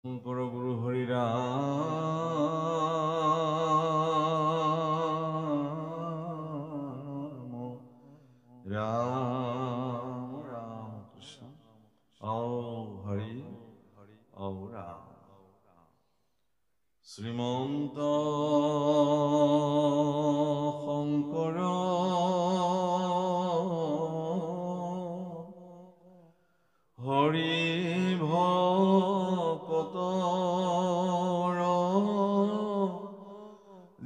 শঙ্কৰ গুৰু হৰি ৰাম ৰাম ৰাম কৃষ্ণ হৰি ৰাম শ্ৰীমন্ত শংকৰ হৰি ভকতৰ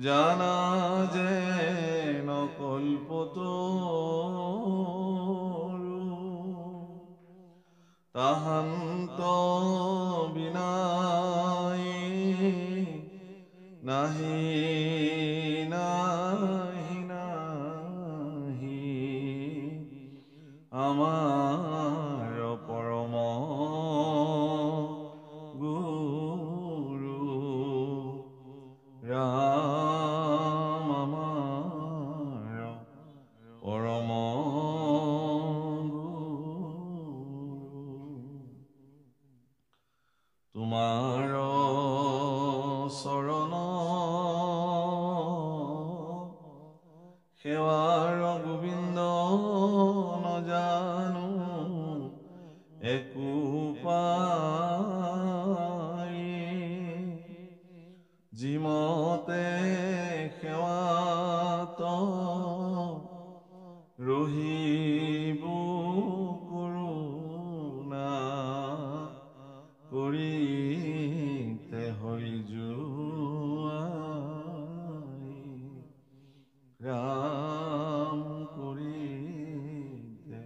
জানা যে নকল্পতো তাহান্ত বিনাই নাহি নাহি নাহি আমাৰ পৰম গুৰু ৰাম আমাৰ পৰম তোমাৰ চৰণ সেৱাৰ গোবিন্দ নজানো একো পাই যিমতে সেৱাত ৰহিব কৰোণা কৰিতে হৰি জুৱাই ৰাম কৰিতে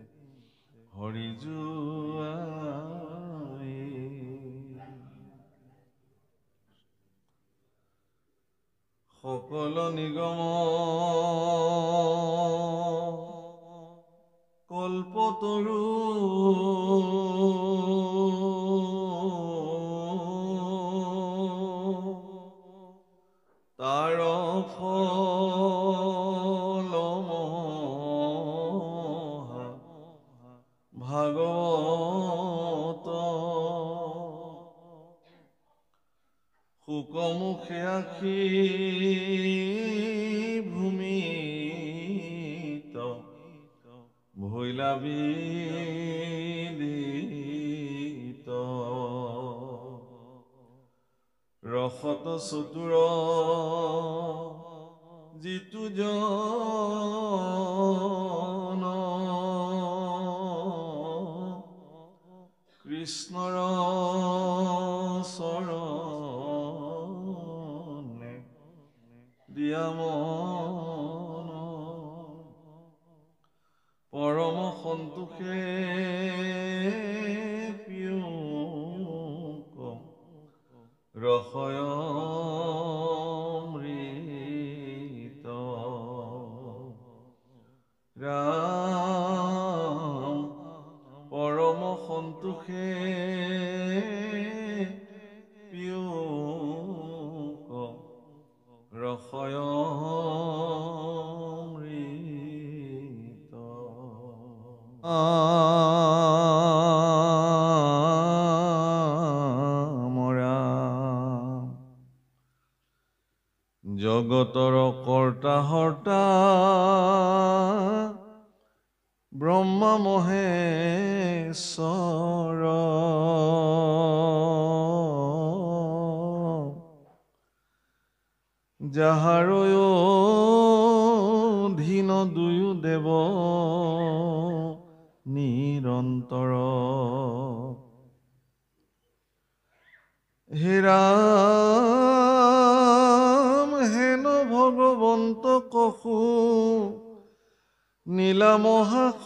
হৰি জুৱাই সকল নিগম কল্পতৰু তাৰ ফল মহা ভাগৱত শুকমুখে আখি ভূমিত ভৈলা বিদিত ৰসত চতুৰ যিটো জন কৃষ্ণৰ চৰণে দিয়া মন পৰম সন্তোষে পিয়ুক ৰসয় অমৃত ৰাম পৰম সন্তোষে পিয়ুক ৰসয় অমৃত জগতৰ কৰ্তা হৰ্তা ব্ৰহ্মা মহেশ্বৰ যাহাৰ অধীন দুয়ো দেৱ নিৰন্তৰ হে ৰাম হেন ভগৱন্ত কহু নীলা মহাশয়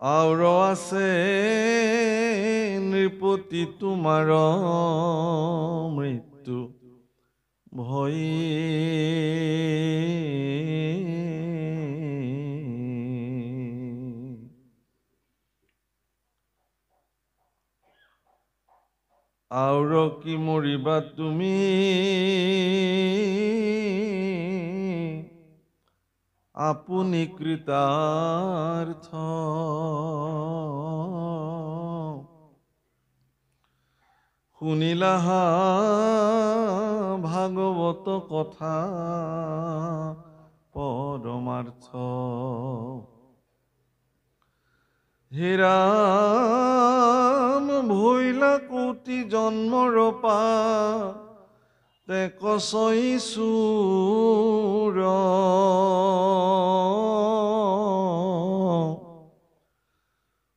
আউৰ আছে নৃপতি তোমাৰ মৃত্যু ভয় আউৰ কি মৰিবা তুমি আপুনি কৃতাৰ্থ শুনিলাহা ভাগৱত কথা পৰমাৰ্থ হে ৰাম ভৈলা কোটি জন্মৰ তে কছই চুৰ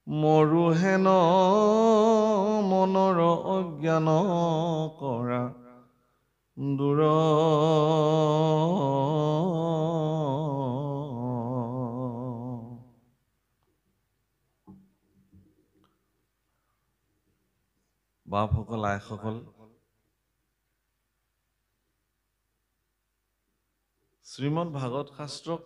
মৰুহেন মনৰ অজ্ঞান কৰা দূৰ বাপসকল আইসকল শ্ৰীমদ ভাগৱত শাস্ত্ৰক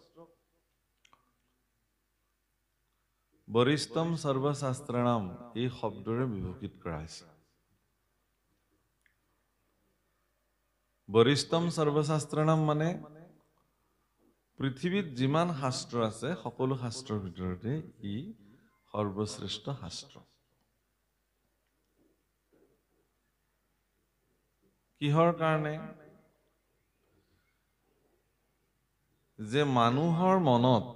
বৰিষ্ঠম সৰ্বশাস্ত্ৰাণাম এই শব্দৰে বিভূষিত কৰা হৈছে। বৰিষ্ঠম সৰ্বশাস্ত্ৰাণাম মানে পৃথিৱীত যিমান শাস্ত্ৰ আছে সকলো শাস্ত্ৰৰ ভিতৰতে ই সৰ্বশ্ৰেষ্ঠ শাস্ত্ৰ। কিহৰ কাৰণে? যে মানুহৰ মনত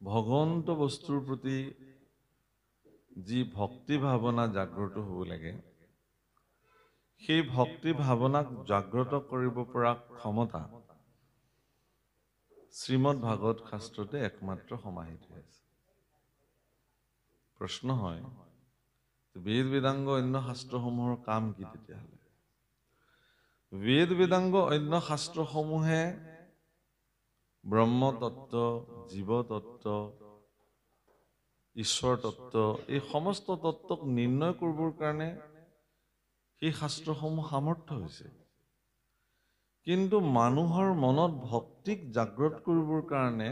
ভগৱন্ত বস্তুৰ প্ৰতি যি ভক্তি ভাৱনা জাগ্ৰত হ'ব লাগে, সেই ভক্তি ভাৱনাক জাগ্ৰত কৰিব পৰা ক্ষমতা শ্ৰীমদ ভাগৱত শাস্ত্ৰতে একমাত্ৰ সমাহিত আছে। প্ৰশ্ন হয়, বেদ বেদাংগ অন্য শাস্ত্ৰসমূহৰ কাম কি তেতিয়াহ'লে? বেদ বেদাংগ অন্য শাস্ত্ৰসমূহে ব্ৰহ্মতত্ত্ব, জীৱতত্ত্ব, ঈশ্বৰ তত্ত্ব এই সমস্ত তত্ত্বক নিৰ্ণয় কৰিবৰ কাৰণে সেই শাস্ত্ৰসমূহ সামৰ্থ্য হৈছে। কিন্তু মানুহৰ মনত ভক্তিক জাগ্ৰত কৰিবৰ কাৰণে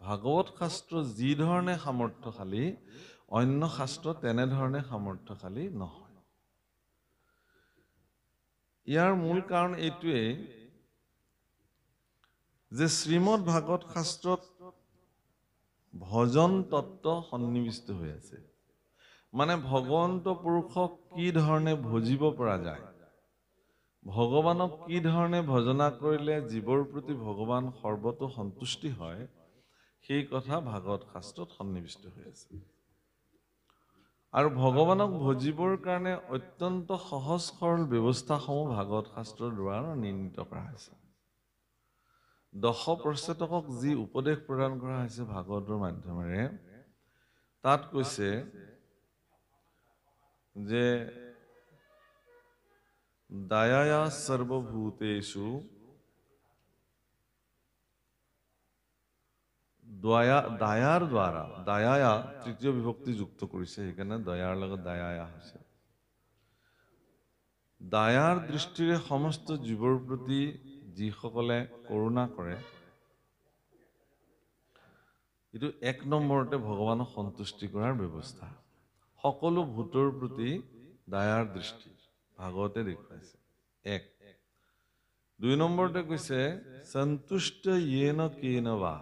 ভাগৱত শাস্ত্ৰ যি ধৰণে সামৰ্থ্যশালী, অন্য শাস্ত্ৰ তেনেধৰণে সামৰ্থ্যশালী নহয়। ইয়াৰ মূল কাৰণ এইটোৱেই যে শ্ৰীমদ ভাগৱত শাস্ত্ৰত ভজন তত্ত্ব সন্নিৱিষ্ট হৈ আছে। মানে ভগৱন্ত পুৰুষক কি ধৰণে ভজিব পৰা যায়, ভগৱানক কি ধৰণে ভজনা কৰিলে জীৱৰ প্ৰতি ভগৱান সৰ্বতো সন্তুষ্টি হয়, সেই কথা ভাগৱত শাস্ত্ৰত সন্নিৱিষ্ট হৈ আছে। আৰু ভগৱানক ভজিবৰ কাৰণে অত্যন্ত সহজ সৰল ব্যৱস্থাসমূহ ভাগৱত শাস্ত্ৰৰ দ্বাৰা নিৰ্ণীত কৰা হৈছে। 10 প্ৰচেতকক যি উপদেশ প্ৰদান কৰা হৈছে ভাগৱতৰ মাধ্যমেৰে, তাত কৈছে যে দয়ায়া সৰ্বভূতেষু দয়াৰ দ্বাৰা, দয়ায়া তৃতীয় বিভক্তি যুক্ত কৰিছে, সেইকাৰণে দয়াৰ লগত দয়ায়া হৈছে। দয়াৰ দৃষ্টিৰে সমস্ত জীৱৰ প্ৰতি যিসকলে কৰোণা কৰে, এইটো 1 নম্বৰতে ভগৱানক সন্তুষ্টি কৰাৰ ব্যৱস্থা। সকলো ভূতৰ প্ৰতি দয়াৰ দৃষ্টি ভাগৱতে দেখুৱাইছে। 1। 2 নম্বৰতে কৈছে সন্তুষ্ট য়েন কেন বা,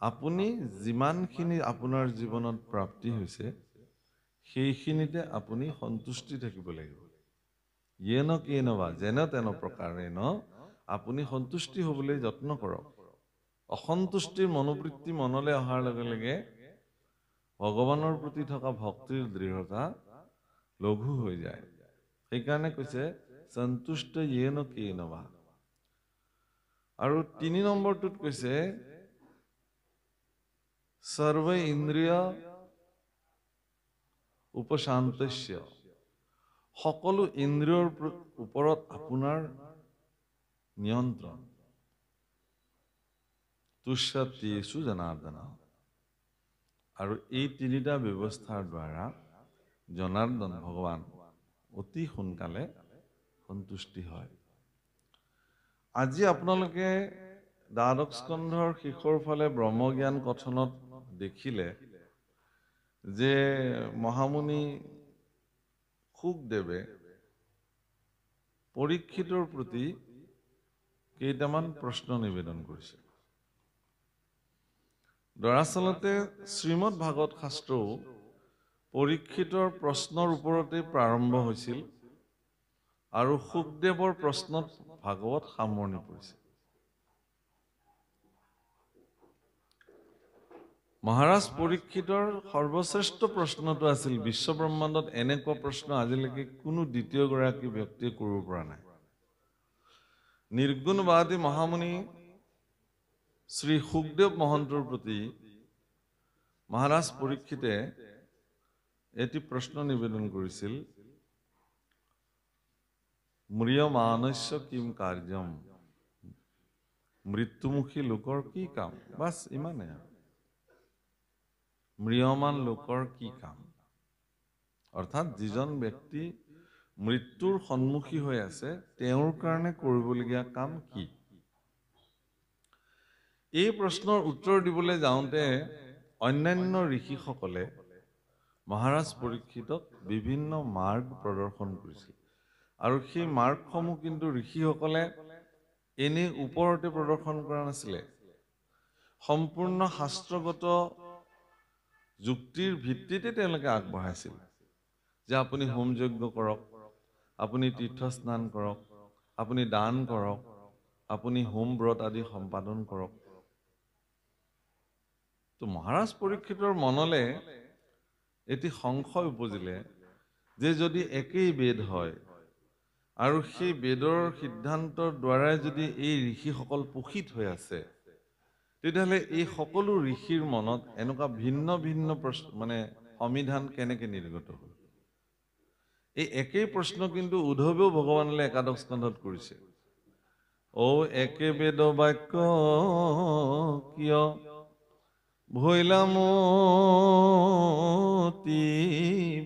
আপুনি যিমানখিনি আপোনাৰ জীৱনত প্ৰাপ্তি হৈছে সেইখিনিতে আপুনি সন্তুষ্টি থাকিব লাগিব। য়েন কেন বা, যেন তেন প্ৰকাৰেণ আপুনি সন্তুষ্টি হ'বলৈ যত্ন কৰক। অসন্তুষ্টিৰ মনোবৃত্তি মনলৈ অহাৰ লগে লগে ভগৱানৰ প্ৰতি থকা ভক্তিৰ দৃঢ়তা লঘু হৈ যায়। সেইকাৰণে কৈছে সন্তুষ্ট য়েন কেন বা। আৰু 3 নম্বৰটোত কৈছে সৰ্ব ইন্দ্ৰিয় উপশান্তস্য, সকলো ইন্দ্ৰিয়ৰ ওপৰত আপোনাৰ নিয়ন্ত্ৰণ। তুষ্যতেষু জনাৰ্দন। আৰু এই 3টা ব্যৱস্থাৰ দ্বাৰা জনাৰ্দন ভগৱান অতি সোনকালে সন্তুষ্টি হয়। আজি আপোনালোকে দ্বাদশ স্কন্ধৰ শেষৰ ফালে ব্ৰহ্মজ্ঞান কথনত দেখিলে যে মহামুনি শুকদেৱে পৰীক্ষিতৰ প্ৰতি কেইটামান প্ৰশ্ন নিবেদন কৰিছে। দৰাচলতে শ্ৰীমদ ভাগৱত শাস্ত্ৰও পৰীক্ষিতৰ প্ৰশ্নৰ ওপৰতে প্ৰাৰম্ভ হৈছিল আৰু শুকদেৱৰ প্ৰশ্নত ভাগৱত সামৰণি পৰিছিল। মহাৰাজ পৰীক্ষিতৰ সৰ্বশ্ৰেষ্ঠ প্ৰশ্নটো আছিল, বিশ্বব্ৰহ্মাণ্ডত এনেকুৱা প্ৰশ্ন আজিলৈকে কোনো দ্বিতীয়গৰাকী ব্যক্তিয়ে কৰিব পৰা নাই। নিৰ্গুণবাদী মহামুনি শ্ৰী শুকদেৱ মহন্তৰ প্ৰতি মহাৰাজ পৰীক্ষিতে এটি প্ৰশ্ন নিবেদন কৰিছিল, ম্ৰিয়মানস্য কিম কাৰ্যম, মৃত্যুমুখী লোকৰ কি কাম। বাছ ইমানে। ম্ৰিয়মান লোকৰ কি কাম, অৰ্থাৎ যিজন ব্যক্তি মৃত্যুৰ সন্মুখী হৈ আছে তেওঁৰ কাৰণে কৰিবলগীয়া কাম কি। এই প্ৰশ্নৰ উত্তৰ দিবলৈ যাওঁতে অন্যান্য ঋষিসকলে মহাৰাজ পৰীক্ষিতক বিভিন্ন মাৰ্গ প্ৰদৰ্শন কৰিছিল আৰু সেই মাৰ্গসমূহ কিন্তু ঋষিসকলে এনে ওপৰতে প্ৰদৰ্শন কৰা নাছিলে। সম্পূৰ্ণ শাস্ত্ৰগত যুক্তিৰ ভিত্তিতে তেওঁলোকে আগবঢ়াইছিল যে আপুনি হোম যজ্ঞ কৰক, আপুনি তীৰ্থস্নান কৰক, আপুনি দান কৰক, আপুনি হোম ব্ৰত আদি সম্পাদন কৰক। তো মহাৰাজ পৰীক্ষিতৰ মনলে এটি সংশয় উপজিলে যে যদি একেই বেদ হয় আৰু সেই বেদৰ সিদ্ধান্তৰ দ্বাৰাই যদি এই ঋষিসকল পোষিত হৈ আছে, তেতিয়াহ'লে এই সকলো ঋষিৰ মনত এনেকুৱা ভিন্ন ভিন্ন সমিধান কেনেকে নিৰ্গত হ'ল। এই একেই প্ৰশ্ন কিন্তু উদ্ধৱেও ভগৱানলৈ একাদশ স্কন্ধত কৰিছে। একে বেদ বাক্য কিয় ভৈলামতি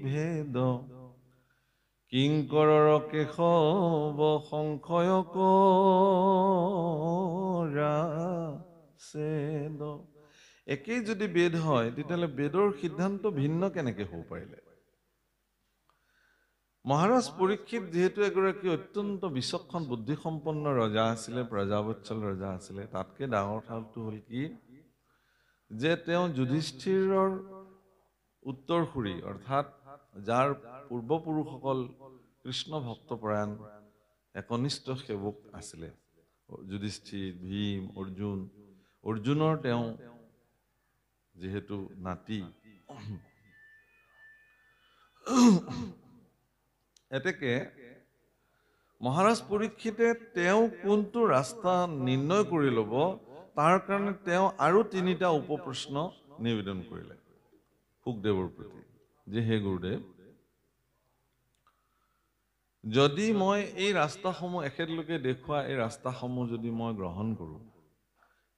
ভেদ, কিংকৰৰ কেশৱ সংশয় কৰা ছেদ। একেই যদি বেদ হয় তেতিয়াহ'লে বেদৰ সিদ্ধান্ত ভিন্ন কেনেকে হ'ব পাৰিলে। মহাৰাজ পৰীক্ষিত যিহেতু এগৰাকী অত্যন্ত বিচক্ষণ বুদ্ধিসম্পন্ন ৰজা আছিলে, প্ৰজাবৎসল ৰজা আছিলে, তাতকে ডাঙৰ কথাটো হ'ল কি যে তেওঁ যুধিষ্ঠিৰৰ উত্তৰসূৰী, অৰ্থাৎ যাৰ পূৰ্বপুৰুষসকল কৃষ্ণ ভক্তপৰায়ণ একনিষ্ঠ সেৱক আছিলে, যুধিষ্ঠিৰ, ভীম, অৰ্জুনৰ তেওঁ যিহেতু নাতি, এতেকে মহাৰাজ পৰীক্ষিতে তেওঁ কোনটো ৰাস্তা নিৰ্ণয় কৰি ল'ব তাৰ কাৰণে তেওঁ আৰু 3টা উপপ্ৰশ্ন নিবেদন কৰিলে শুকদেৱৰ প্ৰতি, যে হে গুৰুদেৱ, যদি মই এই ৰাস্তাসমূহ এখেতলোকে দেখুওৱা এই ৰাস্তাসমূহ যদি মই গ্ৰহণ কৰোঁ,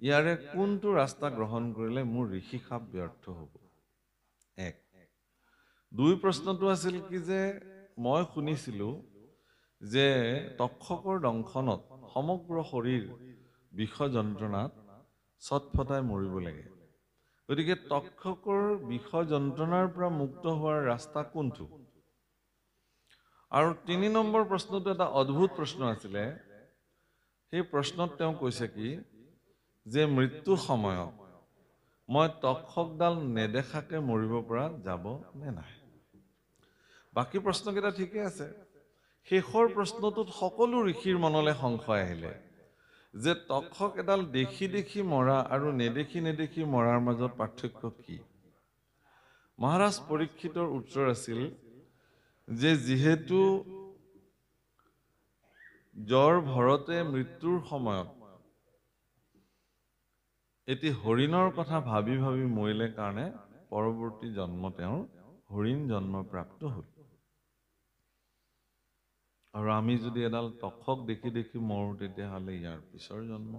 ইয়াৰে কোনটো ৰাস্তা গ্ৰহণ কৰিলে মোৰ ঋষিসাপ ব্যৰ্থ হ'ব। 1। 2 প্ৰশ্নটো আছিল কি যে মই শুনিছিলোঁ যে তক্ষকৰ দংশনত সমগ্ৰ শৰীৰ বিষ যন্ত্ৰণাত ছটফটাই মৰিব লাগে, গতিকে তক্ষকৰ বিষ যন্ত্ৰণাৰ পৰা মুক্ত হোৱাৰ ৰাস্তা কোনটো। আৰু 3 নম্বৰ প্ৰশ্নটো এটা অদ্ভুত প্ৰশ্ন আছিলে। সেই প্ৰশ্নত তেওঁ কৈছে কি যে মৃত্যু সময়ত মই তক্ষকডাল নেদেখাকে মৰিব পৰা যাব নে নাই। বাকী প্ৰশ্নকেইটা ঠিকে আছে। শেষৰ প্ৰশ্নটোত সকলো ঋষিৰ মনলৈ সংশয় আহিলে যে তক্ষক এডাল দেখি দেখি মৰা আৰু নেদেখি নেদেখি মৰাৰ মাজত পাৰ্থক্য কি। মহাৰাজ পৰীক্ষিতৰ উত্তৰ আছিল যে যিহেতু জ্বৰ ভৰতে মৃত্যুৰ সময়ত এটি হৰিণৰ কথা ভাবি ভাবি মৰিলে কাৰণে পৰৱৰ্তী জন্ম তেওঁৰ হৰিণ জন্ম প্ৰাপ্ত হ'ল। আৰু আমি যদি এডাল তক্ষক দেখি দেখি মৰো তেতিয়াহ'লে ইয়াৰ পিছৰ জন্ম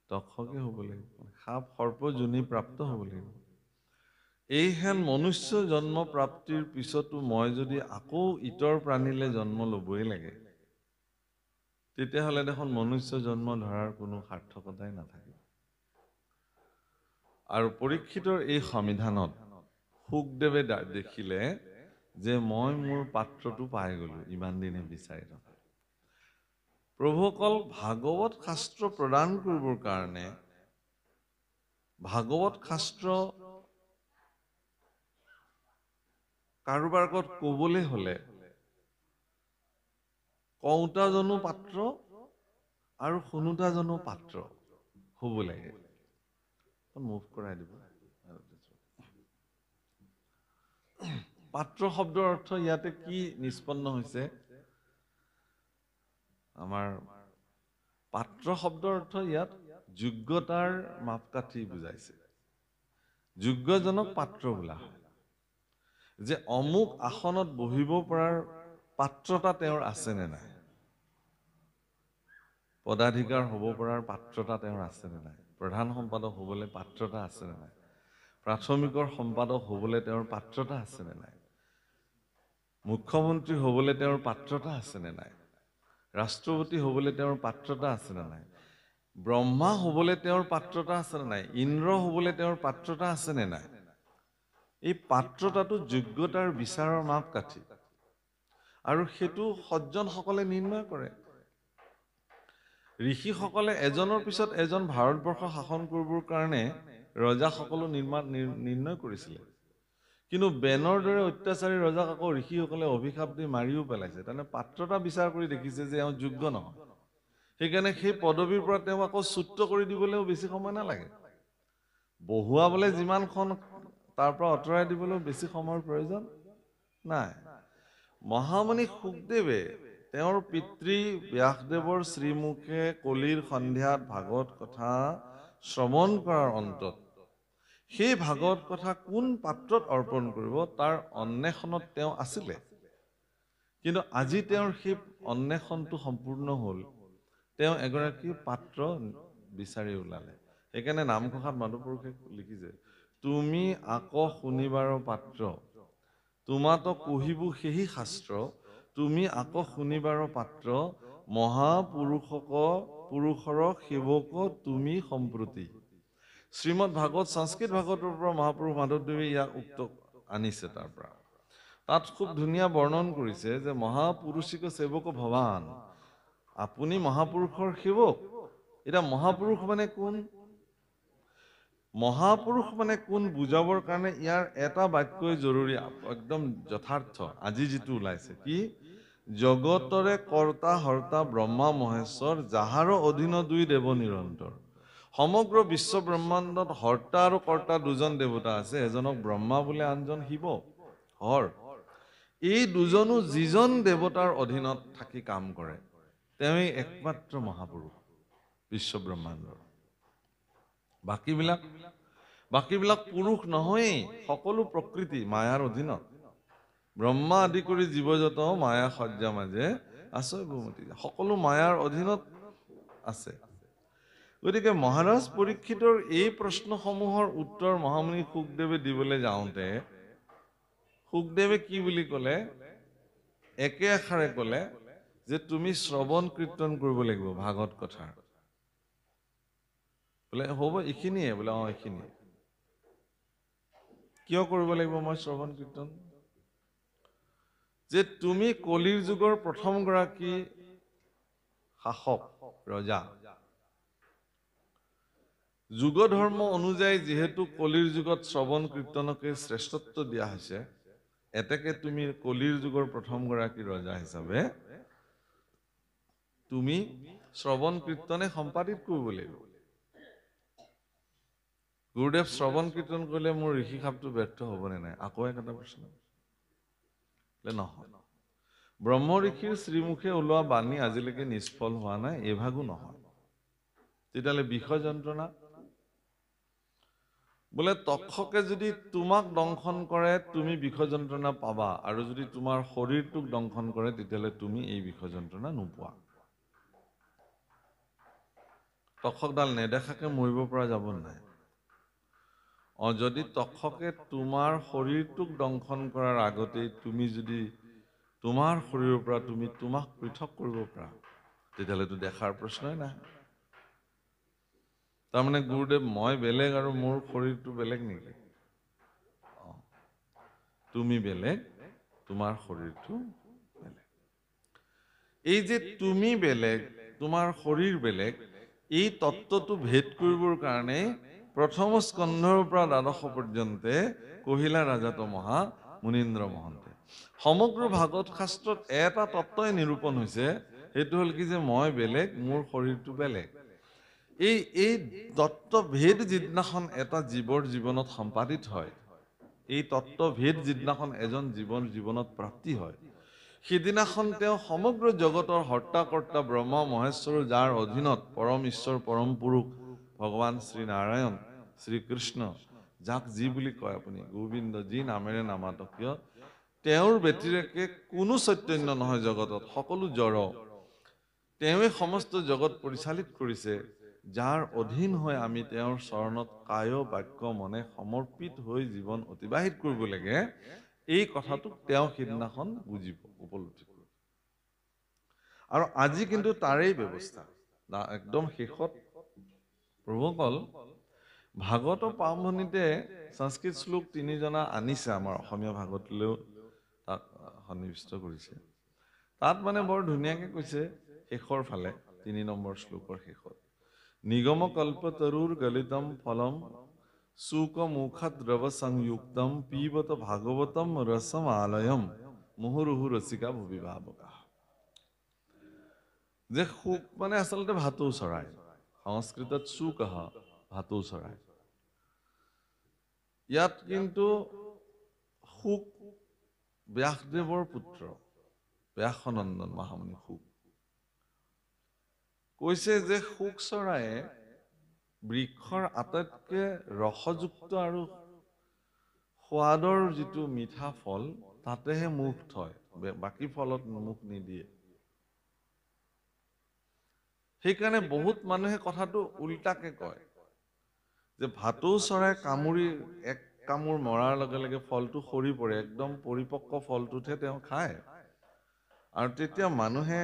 তক্ষকে হ'ব লাগিব, সাপ সৰ্প যোনি প্ৰাপ্ত হ'ব লাগিব। এইহেন মনুষ্য জন্ম প্ৰাপ্তিৰ পিছতো মই যদি আকৌ ইতৰ প্ৰাণীলে জন্ম ল'বই লাগে, তেতিয়াহ'লে দেখোন মনুষ্য জন্ম ধৰাৰ কোনো সাৰ্থকতাই নাথাকে। আৰু পৰীক্ষিতৰ এই সমিধানত শুকদেৱে দেখিলে যে মই মোৰ পাত্ৰটো পাই গ'লো ইমান দিনে বিচাৰি থকা। প্ৰভুসকল ভাগৱত শাস্ত্ৰ প্ৰদান কৰিবৰ কাৰণে ভাগৱত শাস্ত্ৰ কাৰোবাৰ আগত ক'বলৈ হ'লে কওঁতাজনো পাত্ৰ আৰু শুনোতাজনো পাত্ৰ হ'ব লাগে। মুভ কৰাই দিব। পাত্ৰ শব্দৰ অৰ্থ ইয়াতে কি নিষ্পন্ন হৈছে? আমাৰ পাত্ৰ শব্দৰ অৰ্থ ইয়াত যোগ্যতাৰ মাপকাঠি বুজাইছে। যোগ্যজনক পাত্ৰ বোলা হয়। যে অমুক আসনত বহিব পৰাৰ পাত্ৰতা তেওঁৰ আছে নে নাই, পদাধিকাৰ হ'ব পৰাৰ পাত্ৰতা তেওঁৰ আছে নে নাই, প্ৰধান সম্পাদক হ'বলৈ পাত্ৰতা আছে নে নাই, প্ৰাথমিকৰ সম্পাদক হ'বলৈ তেওঁৰ পাত্ৰতা আছে নে নাই, মুখ্যমন্ত্ৰী হ'বলৈ তেওঁৰ পাত্ৰতা আছে নে নাই, ৰাষ্ট্ৰপতি হ'বলৈ তেওঁৰ পাত্ৰতা আছে নে নাই, ব্ৰহ্মা হ'বলৈ তেওঁৰ পাত্ৰতা আছে নে নাই, ইন্দ্ৰ হ'বলৈ তেওঁৰ পাত্ৰতা আছে নে নাই। এই পাত্ৰতাটো যোগ্যতাৰ বিচাৰৰ মাপকাঠি, আৰু সেইটো সজ্জনসকলে নিৰ্ণয় কৰে। ঋষিসকলে এজনৰ পিছত এজন ভাৰতবৰ্ষ শাসন কৰিবৰ কাৰণে ৰজাসকলো নিৰ্ণয় কৰিছিলে। কিন্তু বেনৰ দৰে অত্যাচাৰী ৰজাক আকৌ ঋষিসকলে অভিশাপ দি মাৰিও পেলাইছে। তাৰমানে পাত্ৰতা বিচাৰ কৰি দেখিছে যে এওঁ যোগ্য নহয়। সেইকাৰণে সেই পদবীৰ পৰা তেওঁক আকৌ চ্যুত কৰি দিবলৈও বেছি সময় নালাগে। বহুৱাবলৈ যিমানখন তাৰ পৰা আঁতৰাই দিবলৈও বেছি সময়ৰ প্ৰয়োজন নাই। মহামুনি শুকদেৱে তেওঁৰ পিতৃ ব্যাসদেৱৰ শ্ৰীমুখে কলিৰ সন্ধিয়াত ভাগৱত কথা শ্ৰৱণ কৰাৰ অন্তত সেই ভাগৱত কথা কোন পাত্ৰত অৰ্পণ কৰিব তাৰ অন্বেষণত তেওঁ আছিলে। কিন্তু আজি তেওঁৰ সেই অন্বেষণটো সম্পূৰ্ণ হ'ল। তেওঁ এগৰাকী পাত্ৰ বিচাৰি ওলালে। সেইকাৰণে নামঘোষাত মাধৱপুৰুষে লিখিছে, তুমি আকৌ শুনিবাৰ পাত্ৰ, তোমাতো কহিবো সেহি শাস্ত্ৰ, তুমি আকৌ শুনিবাৰ পাত্ৰ, মহাপুৰুষৰ সেৱক তুমি সম্প্ৰতি। শ্ৰীমদ ভাগৱত সংস্কৃত ভাগৱতৰ পৰা মহাপুৰুষ মাধৱদেৱে ইয়াক উক্ত আনিছে। তাৰ পৰা তাত খুব ধুনীয়া বৰ্ণন কৰিছে যে মহাপুৰুষিক সেৱক ভৱান, আপুনি মহাপুৰুষৰ সেৱক। এতিয়া মহাপুৰুষ মানে কোন? মহাপুৰুষ মানে কোন বুজাবৰ কাৰণে ইয়াৰ এটা বাক্যই জৰুৰী, একদম যথাৰ্থ। আজি যিটো ওলাইছে কি, জগতৰে কৰ্তা হৰ্তা ব্ৰহ্মা মহেশ্বৰ, যাহাৰো অধীন দুই দেৱ নিৰন্তৰ। সমগ্ৰ বিশ্ব ব্ৰহ্মাণ্ডত হৰ্তা আৰু কৰ্তা দুজন দেৱতা আছে, এজনক ব্ৰহ্মা বোলে, আনজন শিৱ হৰ। এই দুজনো যিজন দেৱতাৰ অধীনত থাকি কাম কৰে তেওঁই একমাত্ৰ মহাপুৰুষ বিশ্ব ব্ৰহ্মাণ্ডৰ। বাকীবিলাক পুৰুষ নহয়েই, সকলো প্ৰকৃতি মায়াৰ অধীনত। ব্ৰহ্মা আদি কৰি জীৱজত মায়া সজ্জা মাজে আছে ভূমতি, সকলো মায়াৰ অধীনত আছে। গতিকে মহাৰাজ পৰীক্ষিতৰ এই প্ৰশ্নসমূহৰ উত্তৰ মহামুনি শুকদেৱে দিবলৈ যাওঁতে শুকদেৱে কি বুলি ক'লে, একে আখাৰে ক'লে যে তুমি শ্ৰৱণ কীৰ্তন কৰিব লাগিব ভাগৱত কথাৰ। বোলে হ'ব এইখিনিয়ে? বোলে অ এইখিনিয়ে। কিয় কৰিব লাগিব মই শ্ৰৱণ কীৰ্তন? যে তুমি কলিৰ যুগৰ প্ৰথম গৰাকী শাসক ৰজা। যুগ ধৰ্ম অনুযায়ী যিহেতু কলিৰ যুগত শ্ৰৱণ কীৰ্তনকে শ্ৰেষ্ঠত্ব দিয়া হৈছে, এতেকে তুমি কলিৰ যুগৰ প্ৰথম গৰাকী ৰজা হিচাপে তুমি শ্ৰৱণ কীৰ্তনে সম্পাদিত কৰিব লাগিব। গুৰুদেৱ শ্ৰৱণ কীৰ্তন কৰিলে মোৰ ঋষি খাপটো ব্যৰ্থ হ'বনে নাই? আকৌ এটা প্ৰশ্ন। নহয়, ব্ৰহ্ম ঋষিৰ শ্ৰীমুখে ওলোৱা বাণী আজিলৈকে নিষ্ফল হোৱা নাই, এভাগো নহয়। তেতিয়াহ'লে বিষয় যন্ত্ৰণা বোলে তক্ষকে যদি তোমাক দংশন কৰে তুমি বিষয় যন্ত্ৰণা পাবা, আৰু যদি তোমাৰ শৰীৰটোক দংশন কৰে তেতিয়াহ'লে তুমি এই বিষয় যন্ত্ৰণা নোপোৱা। তক্ষকডাল নেদেখাকে মৰিব পৰা যাব নাই? যদি তক্ষকে তোমাৰ শৰীৰটোক দংশন কৰাৰ আগতেই তুমি যদি তোমাৰ শৰীৰৰ পৰা তুমি তোমাক পৃথক কৰিব পাৰা, তেতিয়াহ'লেতো দেখাৰ প্ৰশ্নই নাই। তাৰমানে গুৰুদেৱ মই বেলেগ আৰু মোৰ শৰীৰটো বেলেগ নেকি? তুমি বেলেগ, তোমাৰ শৰীৰটো বেলেগ। এই যে তুমি বেলেগ, তোমাৰ শৰীৰ বেলেগ, এই তত্ত্বটো ভেদ কৰিবৰ কাৰণে প্ৰথম স্কন্ধৰ পৰা দ্বাদশ পৰ্যন্তে কহিলা ৰাজাত মহা মুনীন্দ্ৰ মহন্তে। সমগ্ৰ ভাগৱত শাস্ত্ৰত এটা তত্ত্বই নিৰূপণ হৈছে, সেইটো হ'ল কি যে মই বেলেগ, মোৰ শৰীৰটো বেলেগ। এই তত্ত্বভেদ যিদিনাখন এটা জীৱৰ জীৱনত সম্পাদিত হয়, এই তত্ত্বভেদ যিদিনাখন এজন জীৱনত প্ৰাপ্তি হয়, সিদিনাখন তেওঁ সমগ্ৰ জগতৰ হৰ্তা কৰ্তা ব্ৰহ্ম মহেশ্বৰ, যাৰ অধীনত পৰম ঈশ্বৰ পৰম পুৰুষ ভগৱান শ্ৰী নাৰায়ণ শ্ৰীকৃষ্ণ, যাক যি বুলি কয় আপুনি, গোবিন্দ, যি নামেৰে নামাতক কিয়, তেওঁৰ ব্যতিৰেকে কোনো চৈতন্য নহয় জগতত, সকলো জড়। তেওঁৱে সমস্ত জগত পৰিচালিত কৰিছে, যাৰ অধীন হৈ আমি তেওঁৰ চৰণত কায় বাক্য মনে সমৰ্পিত হৈ জীৱন অতিবাহিত কৰিব লাগে। এই কথাটোক তেওঁ সিদিনাখন বুজিব, উপলব্ধি কৰিব। আৰু আজি কিন্তু তাৰেই ব্যৱস্থা একদম শেষত প্ৰভুসকল ভাগৱত প্ৰাৰম্ভণিতে সংস্কৃত শ্লোক 3 জনা আনিছে, আমাৰ অসমীয়া ভাগৱতলৈও তাক সন্নিৱিষ্ট কৰিছে। তাত মানে বৰ ধুনীয়াকে কৈছে শেষৰ ফালে 3 নম্বৰ শ্লোকৰ শেষত, নিগম কল্পতৰুৰ গলিতম ফলম সুক মুখত দ্ৰৱ সংযুক্তম পিবত ভাগৱতম ৰসম আলয়ম মুহুৰুহু ৰসিকা ভুবিভাৱকা। যে সুক মানে আচলতে ভাটৌ চৰাই, সংস্কৃতত সুকহ ভাটৌ চৰাই। ইয়াত কিন্তু সুক ব্যাসদেৱৰ পুত্ৰ, ব্যাসনন্দন মহামুনি সুক কৈছে যে সুক চৰায়ে বৃক্ষৰ আটাইতকৈ ৰসযুক্ত আৰু সোৱাদৰ যিটো মিঠা ফল, তাতেহে মুখ থয়, বাকী ফলত মুখ নিদিয়ে। সেইকাৰণে বহুত মানুহে কথাটো উল্টাকে কয় যে ভাটৌ চৰাই কামুৰি এক কামোৰ মৰাৰ লগে লগে ফলটো সৰি পৰে, একদম পৰিপক্ক ফলটোতহে তেওঁ খায়। আৰু তেতিয়া মানুহে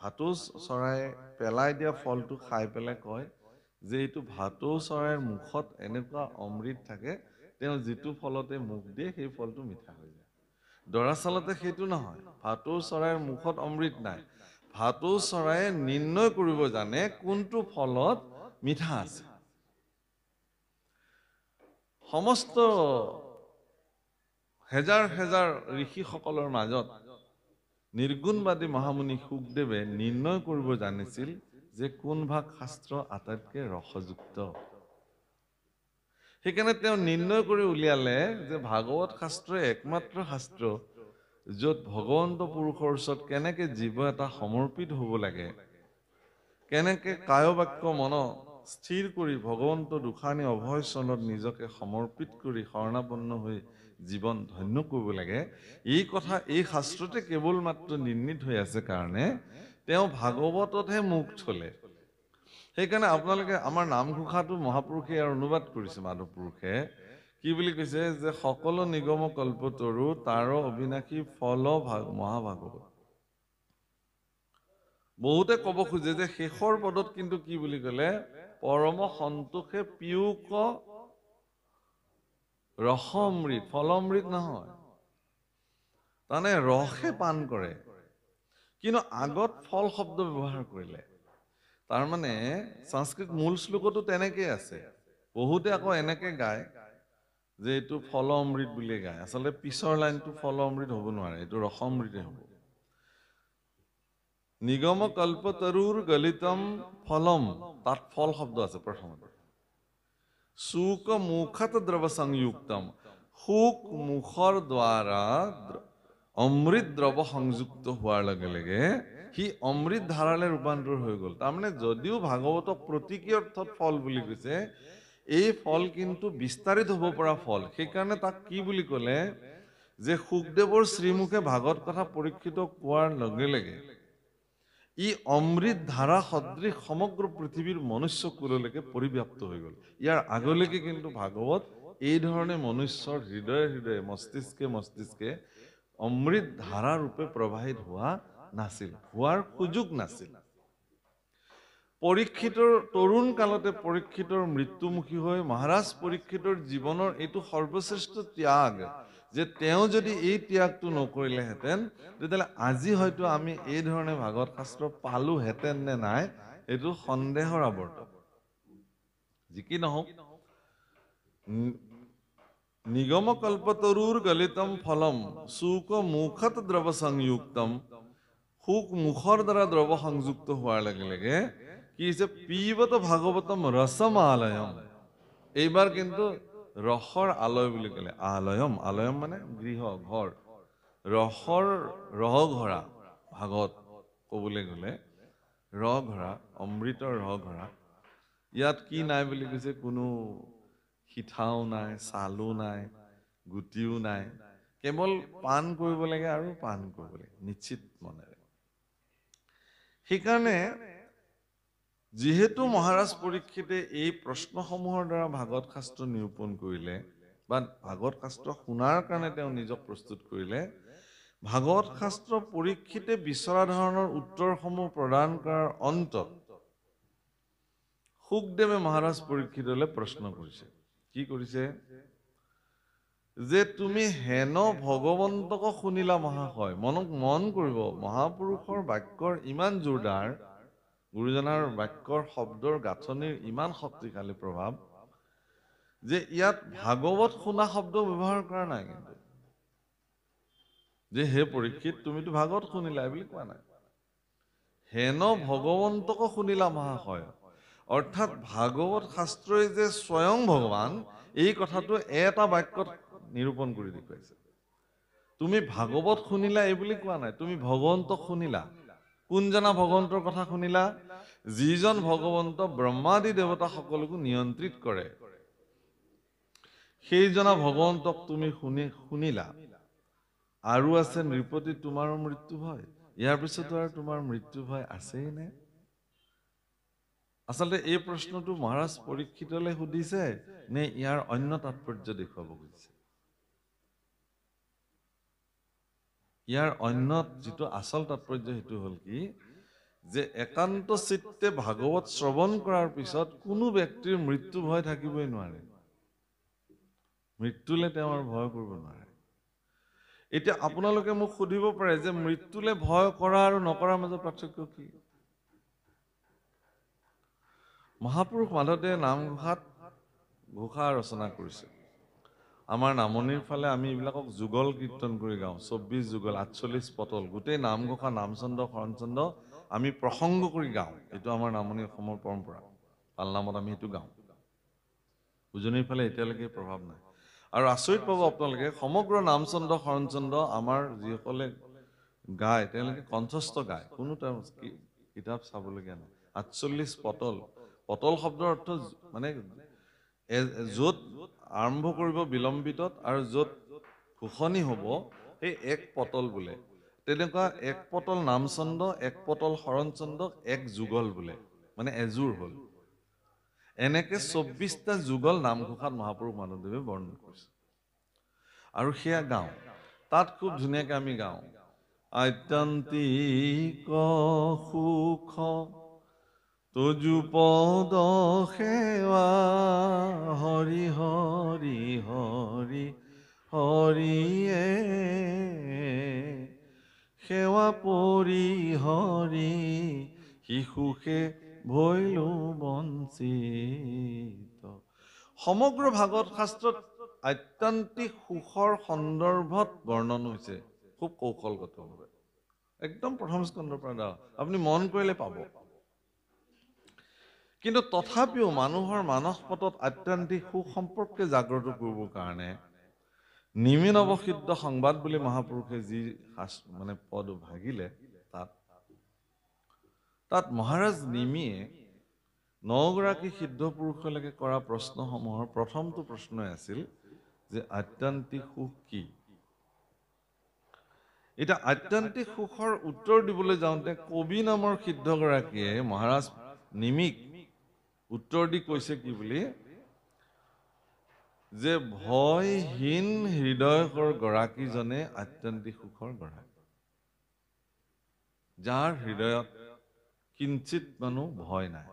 ভাটৌ চৰাই পেলাই দিয়া ফলটো খাই পেলাই কয় যে এইটো ভাটৌ চৰাইৰ মুখত এনেকুৱা অমৃত থাকে, তেওঁ যিটো ফলতে মুখ দিয়ে সেই ফলটো মিঠা হৈ যায়। দৰাচলতে সেইটো নহয়, ভাটৌ চৰাইৰ মুখত অমৃত নাই। ভাটৌ চৰায়ে নিৰ্ণয় কৰিব জানে কোনটো ফলত মিঠা আছে। সমস্ত হেজাৰ হেজাৰ ঋষিসকলৰ মাজত নিৰ্গুণবাদী মহামুনি শুকদেৱে নিৰ্ণয় কৰিব জানিছিল যে কোন ভাগ শাস্ত্ৰ আটাইতকৈ ৰসযুক্ত। সেইকাৰণে তেওঁ নিৰ্ণয় কৰি উলিয়ালে যে ভাগৱত শাস্ত্ৰই একমাত্ৰ শাস্ত্ৰ য'ত ভগৱন্ত পুৰুষৰ ওচৰত কেনেকে জীৱ এটা সমৰ্পিত হ'ব লাগে, কেনেকে কায় বাক্য মন স্থিৰ কৰি ভগৱন্ত দুখানি অভয় চৰণত নিজকে সমৰ্পিত কৰি শৰণাপন্ন হৈ জীৱন ধন্য কৰিব লাগে, এই কথা এই শাস্ত্ৰতে কেৱল মাত্ৰ নিৰ্ণিত হৈ আছে কাৰণে তেওঁ ভাগৱততহে মুখ থলে। সেইকাৰণে আপোনালোকে আমাৰ নামঘোষাটো মহাপুৰুষে ইয়াৰ অনুবাদ কৰিছে, মাধৱ পুৰুষে কি বুলি কৈছে যে সকলো নিগম কল্পতৰু তাৰ অবিনাশী ফল মহাভাগৱত। বহুতে ক'ব খোজে যে শেষৰ পদত কিন্তু কি বুলি ক'লে, পৰম সন্তোষে পিয়ুক ৰস অমৃত, ফল অমৃত নহয়, তাৰমানে ৰসে পান কৰে, কিন্তু আগত ফল শব্দ ব্যৱহাৰ কৰিলে। তাৰমানে সংস্কৃত মূল শ্লোকতো তেনেকেই আছে। বহুতে আকৌ এনেকে গায় যে এইটো ফল অমৃত বুলিয়ে গায়, আচলতে পিছৰ লাইনটো ফল অমৃত হ'ব নোৱাৰে, এইটো ৰস অমৃতে হ'ব। নিগম কল্পতৰুৰ গলিতম ফলম, তাত ফল শব্দ আছে প্ৰথমতে। সুক মুখত দ্ৰৱ সংযুক্তম, সুক মুখৰ দ্বাৰা অমৃত দ্ৰৱ সংযুক্ত হোৱাৰ লগে লগে সি অমৃত ধাৰালে ৰূপান্তৰ হৈ গ'ল। তাৰমানে যদিও ভাগৱতক প্ৰতীকী অৰ্থত ফল বুলি কৈছে, এই ফল কিন্তু বিস্তাৰিত হ'ব পৰা ফল। সেইকাৰণে তাক কি বুলি ক'লে যে শুকদেৱৰ শ্ৰীমুখে ভাগৱত কথা পৰীক্ষিত কোৱাৰ লগে লগে ই অমৃত ধাৰা সদৃশ সমগ্ৰ পৃথিৱীৰ মনুষ্য কুললৈকে পৰিব্যাপ্ত হৈ গ'ল। ইয়াৰ আগলৈকে কিন্তু ভাগৱত এই ধৰণে মনুষ্যৰ হৃদয়ে হৃদয়ে মস্তিষ্কে মস্তিষ্কে অমৃত ধাৰা ৰূপে প্ৰবাহিত হোৱা নাছিল, হোৱাৰ সুযোগ নাছিল। পৰীক্ষিতৰ তৰুণ কালতে পৰীক্ষিতৰ মৃত্যুমুখী হৈ মহাৰাজ পৰীক্ষিতৰ জীৱনৰ এইটো সৰ্বশ্ৰেষ্ঠ ত্যাগ, যে তেওঁ যদি এই ত্যাগটো নকৰিলেহেঁতেন তেতিয়াহ'লে আজি হয়তো আমি এই ধৰণে ভাগৱত শাস্ত্ৰ পালোহেঁতেন নে নাই, এইটো সন্দেহৰ আৱৰ্ত। যি কি নহওক, নিগম কল্পতৰুৰ গলিতম ফলম সুক মুখত দ্ৰৱ সংযুক্তম সুক মুখৰ দ্বাৰা দ্ৰৱ সংযুক্ত হোৱাৰ লগে লগে কি হৈছে পিবত ভাগৱতম ৰসম আলয়ম এইবাৰ কিন্তু ৰসৰ আলয় বুলি ক'লে আলয়ম আলয়ম মানে গৃহ ঘৰ ৰসৰ ৰহঘৰা ভাগত ক'বলৈ গ'লে ৰঘৰা অমৃতৰ ৰঘৰা ইয়াত কি নাই বুলি কৈছে কোনো সিঠাও নাই চালো নাই গুটিও নাই কেৱল পান কৰিব লাগে আৰু পান কৰিব লাগে নিশ্চিত মনেৰে সেইকাৰণে যিহেতু মহাৰাজ পৰীক্ষিতে এই প্ৰশ্নসমূহৰ দ্বাৰা ভাগৱত শাস্ত্ৰ নিৰূপণ কৰিলে বা ভাগৱত শাস্ত্ৰ শুনাৰ কাৰণে তেওঁ নিজক প্ৰস্তুত কৰিলে ভাগৱত শাস্ত্ৰ পৰীক্ষিতে বিচৰা ধৰণৰ উত্তৰসমূহ প্ৰদান কৰাৰ অন্তত শুকদেৱে মহাৰাজ পৰীক্ষিতলৈ প্ৰশ্ন কৰিছে কি কৰিছে যে তুমি হেন ভগৱন্তক শুনিলা মহাশয় মন কৰিব মহাপুৰুষৰ বাক্যৰ ইমান জোৰদাৰ গুৰুজনাৰ বাক্যৰ শব্দৰ গাঁথনিৰ ইমান শক্তিশালী প্ৰভাৱ যে ইয়াত ভাগৱত শুনা শব্দ ব্যৱহাৰ কৰা নাই কিন্তু যে হে পৰীক্ষিত তুমিতো ভাগৱত শুনিলা বুলি কোৱা নাই হেন ভগৱন্তক শুনিলা মহাশয় অৰ্থাৎ ভাগৱত শাস্ত্ৰই যে স্বয়ং ভগৱান এই কথাটো এটা বাক্যত নিৰূপণ কৰি দেখুৱাইছে তুমি ভাগৱত শুনিলা এই বুলি কোৱা নাই তুমি ভগৱন্তক শুনিলা কোনজনা ভগৱন্তৰ কথা শুনিলা যিজন ভগৱন্ত ব্ৰহ্মাদি দেৱতা সকলকো নিয়ন্ত্ৰিত কৰে সেইজনা ভগৱন্তক তুমি শুনিলা আৰু আছে নৃপতি তোমাৰো মৃত্যু ভয় ইয়াৰ পিছতো আৰু তোমাৰ মৃত্যু ভয় আছেই নে আচলতে এই প্ৰশ্নটো মহাৰাজ পৰীক্ষিতলৈ সুধিছে নে ইয়াৰ অন্য তাৎপৰ্য দেখুৱাব খুজিছে ইয়াৰ অন্য যিটো আচল তাৎপৰ্য সেইটো হ'ল কি যে একান্ত চিত্তে ভাগৱত শ্ৰৱণ কৰাৰ পিছত কোনো ব্যক্তিৰ মৃত্যু ভয় থাকিবই নোৱাৰে মৃত্যুলে তেওঁ আৰু ভয় কৰিব নোৱাৰে এতিয়া আপোনালোকে মোক সুধিব পাৰে যে মৃত্যুলে ভয় কৰা আৰু নকৰাৰ মাজত পাৰ্থক্য কি মহাপুৰুষ মাধৱদেৱে ঘোষা ৰচনা কৰিছে আমাৰ নামনিৰ ফালে আমি এইবিলাকক যুগল কীৰ্তন কৰি গাওঁ ২৪ যুগল ৪৮ পটল গোটেই নামঘোষা নামচন্দ্ৰ শৰণচন্দ্ৰ আমি প্ৰসংগ কৰি গাওঁ এইটো আমাৰ নামনি অসমৰ পৰম্পৰা পালনামত আমি সেইটো গাওঁ উজনিৰ ফালে এতিয়ালৈকে প্ৰভাৱ নাই আৰু আচৰিত পাব আপোনালোকে সমগ্ৰ নামচন্দ্ৰ শৰণচন্দ্ৰ আমাৰ যিসকলে গায় তেওঁলোকে কণ্ঠস্থ গায় কোনো কিতাপ চাবলগীয়া নাই ৪৮ পটল পটল শব্দৰ অৰ্থ মানে য'ত আৰম্ভ কৰিব বিলম্বিতত আৰু য'ত ঘোষণি হ'ব সেই এক পটল বোলে তেনেকুৱা এক পটল নামচন্দ্ৰ এক পটল শৰণচন্দ্ৰ এক যুগল বোলে মানে এযোৰ হ'ল এনেকে ২৪টা যুগল নামঘোষাত মহাপুৰুষ মাধৱদেৱে বৰ্ণনা কৰিছে আৰু সেয়া গাওঁ তাত খুব ধুনীয়াকে আমি গাওঁ আত্যন্তিক সুখ তজু পদ সেৱা হৰি হৰি হৰি হৰিয়ে সেৱা পৰি হৰি শিশুকে ভৈলো বঞ্চিত সমগ্ৰ ভাগৱত শাস্ত্ৰত আত্যন্তিক সুখৰ সন্দৰ্ভত বৰ্ণন হৈছে খুব কৌশলগতভাৱে একদম প্ৰথম স্কন্ধৰ পৰা আপুনি মন কৰিলে পাব কিন্তু তথাপিও মানুহৰ মানসপটত আত্যন্তিক সুখ সম্পৰ্কে জাগ্ৰত কৰিবৰ কাৰণে নিমি নৱসিদ্ধ সংবাদ বুলি মহাপুৰুষে যি মানে পদ ভাগিলে তাত মহাৰাজ নিমিয়ে ৯গৰাকী সিদ্ধ পুৰুষলৈকে কৰা প্ৰশ্নসমূহৰ প্ৰথমটো প্ৰশ্নই আছিল যে আত্যন্তিক সুখ কি এটা আত্যন্তিক সুখৰ উত্তৰ দিবলৈ যাওঁতে কবি নামৰ সিদ্ধগৰাকীয়ে মহাৰাজ নিমিক উত্তৰ দি কৈছে কি বুলি যে ভয়হীন হৃদয়ৰ গৰাকীজনে আত্যন্তিক সুখৰ গৰাকী যাৰ হৃদয়ত কিঞ্চিত মানুহ ভয় নাই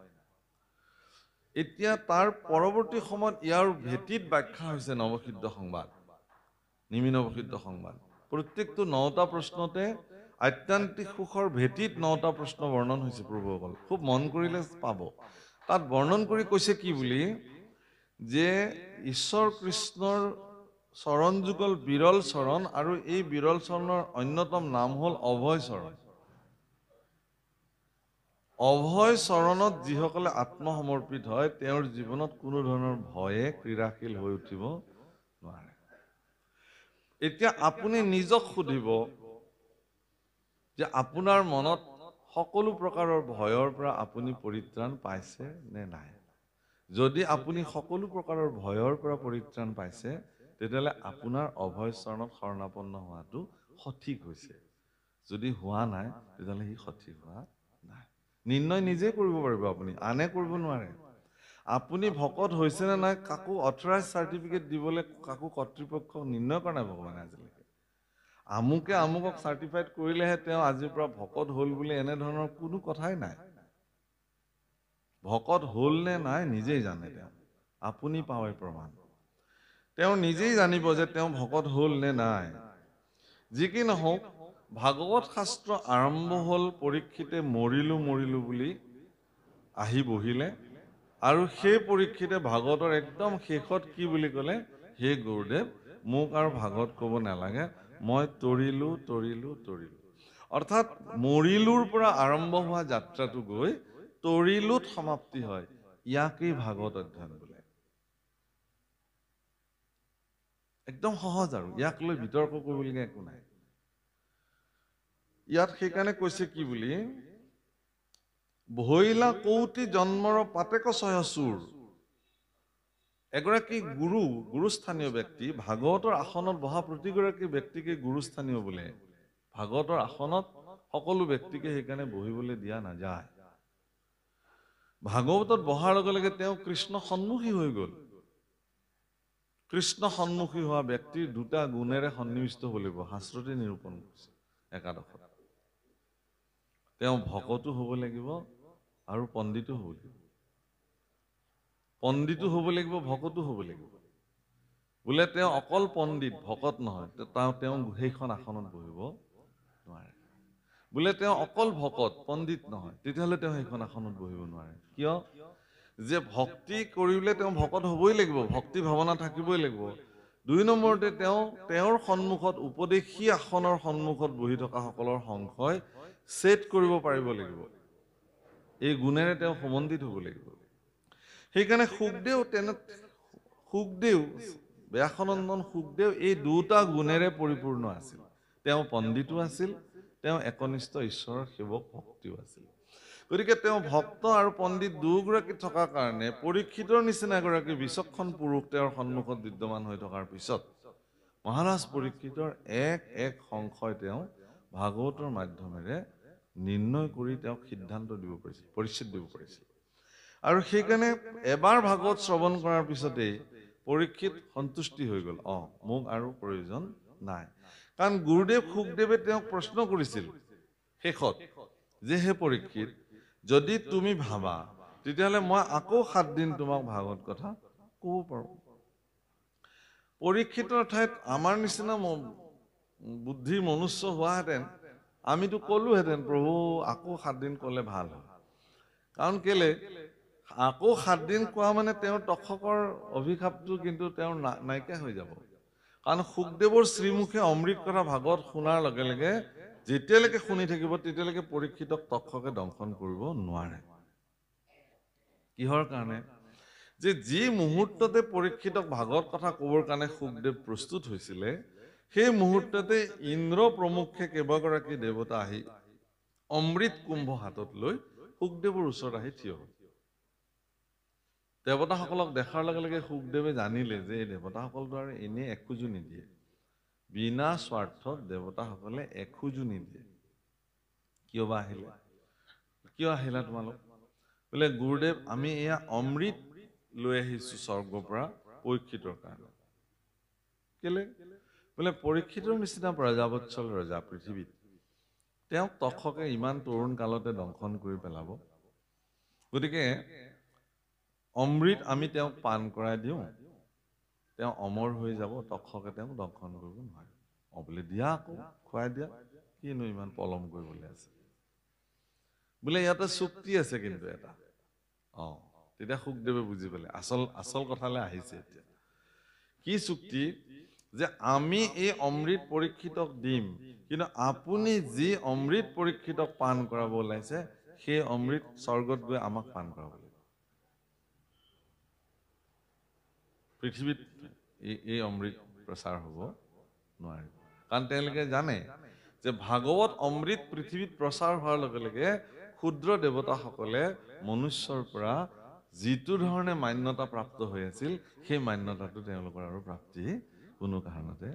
এতিয়া তাৰ পৰৱৰ্তী সময়ত ইয়াৰ ভেটিত ব্যাখ্যা হৈছে নৱসিদ্ধ সংবাদ নিমি নৱসিদ্ধ সংবাদ প্ৰত্যেকটো ৯টা প্ৰশ্নতে আত্যন্তিক সুখৰ ভেটিত ৯টা প্ৰশ্ন বৰ্ণন হৈছে প্ৰভুসকল খুব মন কৰিলে পাব তাত বৰ্ণন কৰি কৈছে কি বুলি যে ঈশ্বৰ কৃষ্ণৰ চৰণ যুগল বিৰল চৰণ, আৰু এই বিৰল চৰণৰ অন্যতম নাম হ'ল অভয় চৰণ। অভয় চৰণত যিসকলে আত্মসমৰ্পিত হয় তেওঁৰ জীৱনত কোনো ধৰণৰ ভয়ে ক্ৰীড়াশীল হৈ উঠিব নোৱাৰে। এতিয়া আপুনি নিজক সুধিব যে আপোনাৰ মনত সকলো প্ৰকাৰৰ ভয়ৰ পৰা আপুনি পৰিত্ৰাণ পাইছে নে নাই। যদি আপুনি সকলো প্ৰকাৰৰ ভয়ৰ পৰা পৰিত্ৰাণ পাইছে তেতিয়াহ'লে আপোনাৰ অভয় চৰণত শৰণাপন্ন হোৱাটো সঠিক হৈছে। যদি হোৱা নাই তেতিয়াহ'লে সি সঠিক হোৱা নাই। নিৰ্ণয় নিজে কৰিব পাৰিব, আপুনি আনে কৰিব নোৱাৰে। আপুনি ভকত হৈছে নে নাই কাকো অথৰাইজ চাৰ্টিফিকেট দিবলৈ কাকো কৰ্তৃপক্ষক নিৰ্ণয় কৰা নাই ভগৱানে আজিলৈকে। আমুকে আমুকক চাৰ্টিফাইড কৰিলেহে তেওঁ আজিৰ পৰা ভকত হ'ল বুলি এনেধৰণৰ কোনো কথাই নাই। ভকত হ'ল নে নাই নিজেই জানে তেওঁ, আপুনি পাৱে প্ৰমাণ। তেওঁ নিজেই জানিব যে তেওঁ ভকত হ'ল নে নাই। যি কি নহওক, ভাগৱত শাস্ত্ৰ আৰম্ভ হ'ল পৰীক্ষিতে মৰিলো মৰিলো বুলি আহি বহিলে, আৰু সেই পৰীক্ষিতে ভাগৱতৰ একদম শেষত কি বুলি ক'লে, হে গুৰুদেৱ মোক আৰু ভাগৱত ক'ব নালাগে, মই তৰিলো তৰিলো তৰিলো। অৰ্থাৎ মৰিলোৰ পৰা আৰম্ভ হোৱা যাত্ৰাটো গৈ তৰিলোত সমাপ্তি হয়। ইয়াকেই ভাগৱত অধ্যয়ন বোলে। একদম সহজ, আৰু ইয়াক লৈ বিতৰ্ক কৰিবলগীয়া একো নাই। ইয়াত সেইকাৰণে কৈছে কি বুলি, ভৈলা কৌটি জন্মৰ পাতেক ছয় চুৰ। এগৰাকী গুৰুস্থানীয় ব্যক্তি ভাগৱতৰ আসনত বহা প্ৰতিগৰাকী ব্যক্তিকে গুৰুস্থানীয় বোলে। ভাগৱতৰ আসনত সকলো ব্যক্তিকে সেইকাৰণে বহিবলৈ দিয়া নাযায়। ভাগৱতত বহাৰ লগে লগে তেওঁ কৃষ্ণ সন্মুখী হৈ গ'ল। কৃষ্ণ সন্মুখী হোৱা ব্যক্তিৰ দুটা গুণেৰে সন্নিবিষ্ট হ'ব লাগিব, শাস্ত্ৰতে নিৰূপণ কৰিছে একাদশত। তেওঁ ভকতো হ'ব লাগিব আৰু পণ্ডিতো হ'ব লাগিব। পণ্ডিতো হ'ব লাগিব, ভকতো হ'ব লাগিব। বোলে তেওঁ অকল পণ্ডিত ভকত নহয়, তেওঁ সেইখন আসনত বহিব নোৱাৰে। বোলে তেওঁ অকল ভকত পণ্ডিত নহয়, তেতিয়াহ'লে তেওঁ সেইখন আসনত বহিব নোৱাৰে। কিয়? যে ভক্তি কৰিলে তেওঁ ভকত হ'বই লাগিব, ভক্তি ভাৱনা থাকিবই লাগিব। দুই নম্বৰতে তেওঁৰ সন্মুখত উপদেশী আসনৰ সন্মুখত বহি থকা সকলৰ সংশয় ছেট কৰিব পাৰিব লাগিব। এই গুণেৰে তেওঁ সমন্বিত হ'ব লাগিব। সেইকাৰণে সুখদেও ব্যাসনন্দন সুখদেও এই দুটা গুণেৰে পৰিপূৰ্ণ আছিল। তেওঁ পণ্ডিতো আছিল, তেওঁ একনিষ্ঠ ঈশ্বৰৰ সেৱক ভক্তিও আছিল। গতিকে তেওঁ ভক্ত আৰু পণ্ডিত দুয়োগৰাকী থকাৰ কাৰণে পৰীক্ষিতৰ নিচিনা এগৰাকী বিচক্ষণ পুৰুষ তেওঁৰ সন্মুখত বিদ্যমান হৈ থকাৰ পিছত মহাৰাজ পৰীক্ষিতৰ এক সংশয় তেওঁ ভাগৱতৰ মাধ্যমেৰে নিৰ্ণয় কৰি তেওঁক সিদ্ধান্ত দিব পাৰিছিল, পৰিচ্ছেদ দিব পাৰিছিল। আৰু সেইকাৰণে এবাৰ ভাগৱত শ্ৰৱণ কৰাৰ পিছতেই পৰীক্ষিত সন্তুষ্টি হৈ গ'ল, মোক আৰু প্ৰয়োজন নাই। কাৰণ গুৰুদেৱ সুখদেৱে তেওঁক প্ৰশ্ন কৰিছিল শেষত যে, হে পৰীক্ষিত, যদি তুমি ভাবা তেতিয়াহ'লে মই আকৌ 7 দিন তোমাক ভাগৱত কথা ক'ব পাৰোঁ। পৰীক্ষিতৰ ঠাইত আমাৰ নিচিনা বুদ্ধিৰ মনুষ্য হোৱাহেঁতেন আমিতো ক'লোহেঁতেন, প্ৰভু আকৌ 7 দিন ক'লে ভাল হয়। কাৰণ কেলে, আকৌ 7 দিন কোৱা মানে তেওঁৰ তক্ষকৰ অভিশাপটো কিন্তু তেওঁৰ নাইকিয়া হৈ যাব। কাৰণ সুখদেৱৰ শ্ৰীমুখে অমৃত কথা ভাগৱত শুনাৰ লগে লগে যেতিয়ালৈকে শুনি থাকিব তেতিয়ালৈকে পৰীক্ষিতক তক্ষকে দংশন কৰিব নোৱাৰে। কিহৰ কাৰণে? যে যি মুহূৰ্ততে পৰীক্ষিতক ভাগৱত কথা ক'বৰ কাৰণে সুখদেৱ প্ৰস্তুত হৈছিলে, সেই মুহূৰ্ততে ইন্দ্ৰ প্ৰমুখ্যে কেইবাগৰাকী দেৱতা আহি অমৃত কুম্ভ হাতত লৈ সুখদেৱৰ ওচৰত আহি থিয় হ'ল। দেৱতাসকলক দেখাৰ লগে লগে সুখদেৱে জানিলে যে এই দেৱতাসকলতো আৰু এনেই এখোজো নিদিয়ে। বিনা স্বাৰ্থত দেৱতাসকলে এখোজো নিদিয়ে। কিয় বা আহিলে? কিয় আহিলা তোমালোক? বোলে গুৰুদেৱ আমি এয়া অমৃত লৈ আহিছো স্বৰ্গৰ পৰা পৰীক্ষিতৰ কাৰণে। কেলে? বোলে পৰীক্ষিতৰ নিচিনা প্ৰজাবৎসল ৰজা পৃথিৱীত, তেওঁক তক্ষকে ইমান তৰুণ কালতে দংশন কৰি পেলাব। গতিকে অমৃত আমি তেওঁক পান কৰাই দিওঁ, তেওঁ অমৰ হৈ যাব, তক্ষকে তেওঁক দংশন কৰিব নোৱাৰে। বোলে দিয়া, আকৌ খুৱাই দিয়া, কিনো ইমান পলম কৰিবলৈ আছে। বোলে ইয়াতে চুক্তি আছে কিন্তু এটা, তেতিয়া সুখদেৱে বুজি পালে আচল কথালৈ আহিছে এতিয়া কি চুক্তি যে আমি এই অমৃত পৰীক্ষিতক দিম কিন্তু আপুনি যি অমৃত পৰীক্ষিতক পান কৰাব ওলাইছে সেই অমৃত স্বৰ্গত গৈ আমাক পান কৰাব লাগিব পৃথিৱীত এই অমৃত প্ৰচাৰ হ'ব নোৱাৰিব কাৰণ তেওঁলোকে জানে যে ভাগৱত অমৃত পৃথিৱীত প্ৰচাৰ হোৱাৰ লগে লগে ক্ষুদ্ৰ দেৱতাসকলে মনুষ্যৰ পৰা যিটো ধৰণে মান্যতা প্ৰাপ্ত হৈ আছিল সেই মান্যতাটো তেওঁলোকৰ আৰু প্ৰাপ্তি কোনো কাৰণতে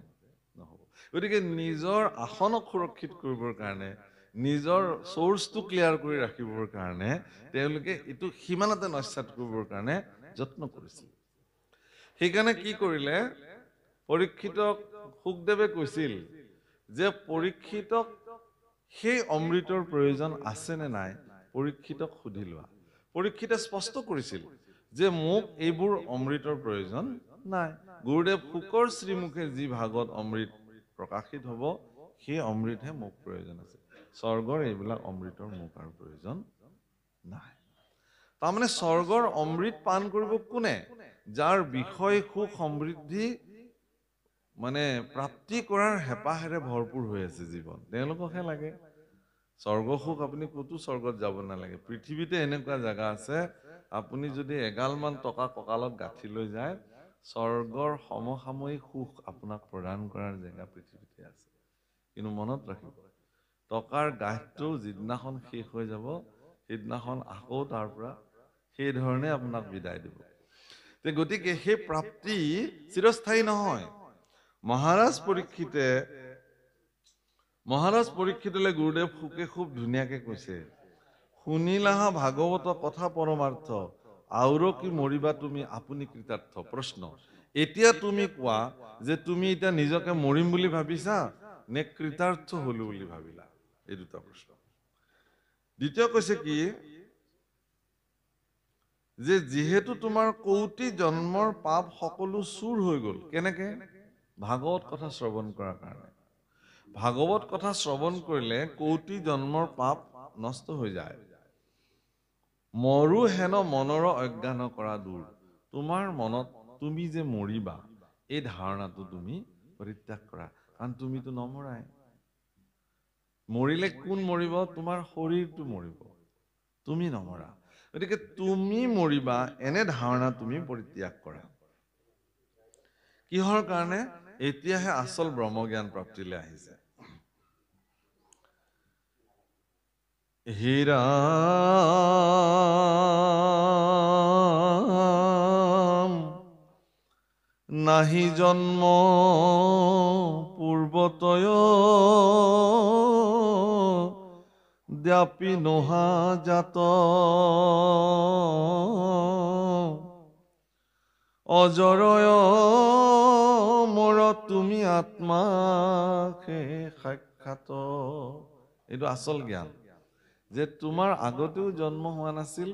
নহ'ব গতিকে নিজৰ আসনক সুৰক্ষিত কৰিবৰ কাৰণে নিজৰ চ'ৰ্চটো ক্লিয়াৰ কৰি ৰাখিবৰ কাৰণে তেওঁলোকে এইটো সিমানতে নস্যাৎ কৰিবৰ কাৰণে যত্ন কৰিছিল সেইকাৰণে কি কৰিলে পৰীক্ষিতক সুখদেৱে কৈছিল যে পৰীক্ষিতক সেই অমৃতৰ প্ৰয়োজন আছে নে নাই পৰীক্ষিতক সুধি লোৱা পৰীক্ষিতে স্পষ্ট কৰিছিল যে মোক এইবোৰ অমৃতৰ প্ৰয়োজন নাই গুৰুদেৱ শুকৰ শ্ৰীমুখে যি ভাগত অমৃত প্ৰকাশিত হ'ব সেই অমৃতহে মোক প্ৰয়োজন আছে স্বৰ্গৰ এইবিলাক অমৃতৰ মোক আৰু প্ৰয়োজন নাই তাৰমানে স্বৰ্গৰ অমৃত পান কৰিব কোনে যাৰ বিষয় সুখ সমৃদ্ধি মানে প্ৰাপ্তি কৰাৰ হেঁপাহেৰে ভৰপূৰ হৈ আছে জীৱন তেওঁলোককহে লাগে স্বৰ্গ সুখ আপুনি ক'তো স্বৰ্গত যাব নালাগে পৃথিৱীতে এনেকুৱা জাগা আছে আপুনি যদি এগালমান টকা কঁকালত গাঁঠি লৈ যায় স্বৰ্গৰ সমসাময়িক সুখ আপোনাক প্ৰদান কৰাৰ জেগা পৃথিৱীতে আছে কিন্তু মনত ৰাখিব টকাৰ গাঁঠটো যিদিনাখন শেষ হৈ যাব সেইদিনাখন আকৌ তাৰ পৰা সেই ধৰণে আপোনাক বিদায় দিব গতিকে সেই প্ৰাপ্তি চিৰস্থায়ী নহয় মহাৰাজ পৰীক্ষিতলৈ গুৰুদেৱ শুকে খুব ধুনীয়াকে কৈছে শুনিলাহা ভাগৱত কথা পৰমাৰ্থ আউৰ কি মৰিবা তুমি আপুনি কৃতাৰ্থ প্ৰশ্ন এতিয়া তুমি কোৱা যে তুমি এতিয়া নিজকে মৰিম বুলি ভাবিছা নে কৃতাৰ্থ হলো বুলি ভাবিলা এই দুটা প্ৰশ্ন দ্বিতীয় কৈছে কি যে যিহেতু তোমাৰ কোটি জন্মৰ পাপ সকলো চুৰ হৈ গ'ল কেনেকে ভাগৱত কথা শ্ৰৱণ কৰাৰ কাৰণে ভাগৱত কথা শ্ৰৱণ কৰিলে কোটি জন্মৰ পাপ নষ্ট হৈ যায় মৰু হেন মনৰ অজ্ঞান কৰা দূৰ তোমাৰ মনত তুমি যে মৰিবা এই ধাৰণাটো তুমি পৰিত্যাগ কৰা কাৰণ তুমিতো নমৰাই মৰিলে কোন মৰিব তোমাৰ শৰীৰটো মৰিব তুমি নমৰা গতিকে তুমি মৰিবা এনে ধাৰণা তুমি পৰিত্যাগ কৰা কিহৰ কাৰণে এতিয়াহে আচল ব্ৰহ্মজ্ঞান প্ৰাপ্তিলৈ আহিছে হীৰা নাহি জন্ম পূৰ্বতয় দ্যাপি নোহা জাত অজৰয় মোৰ তুমি আত্মা সাক্ষাৎ এইটো আচল জ্ঞান যে তোমাৰ আগতেও জন্ম হোৱা নাছিল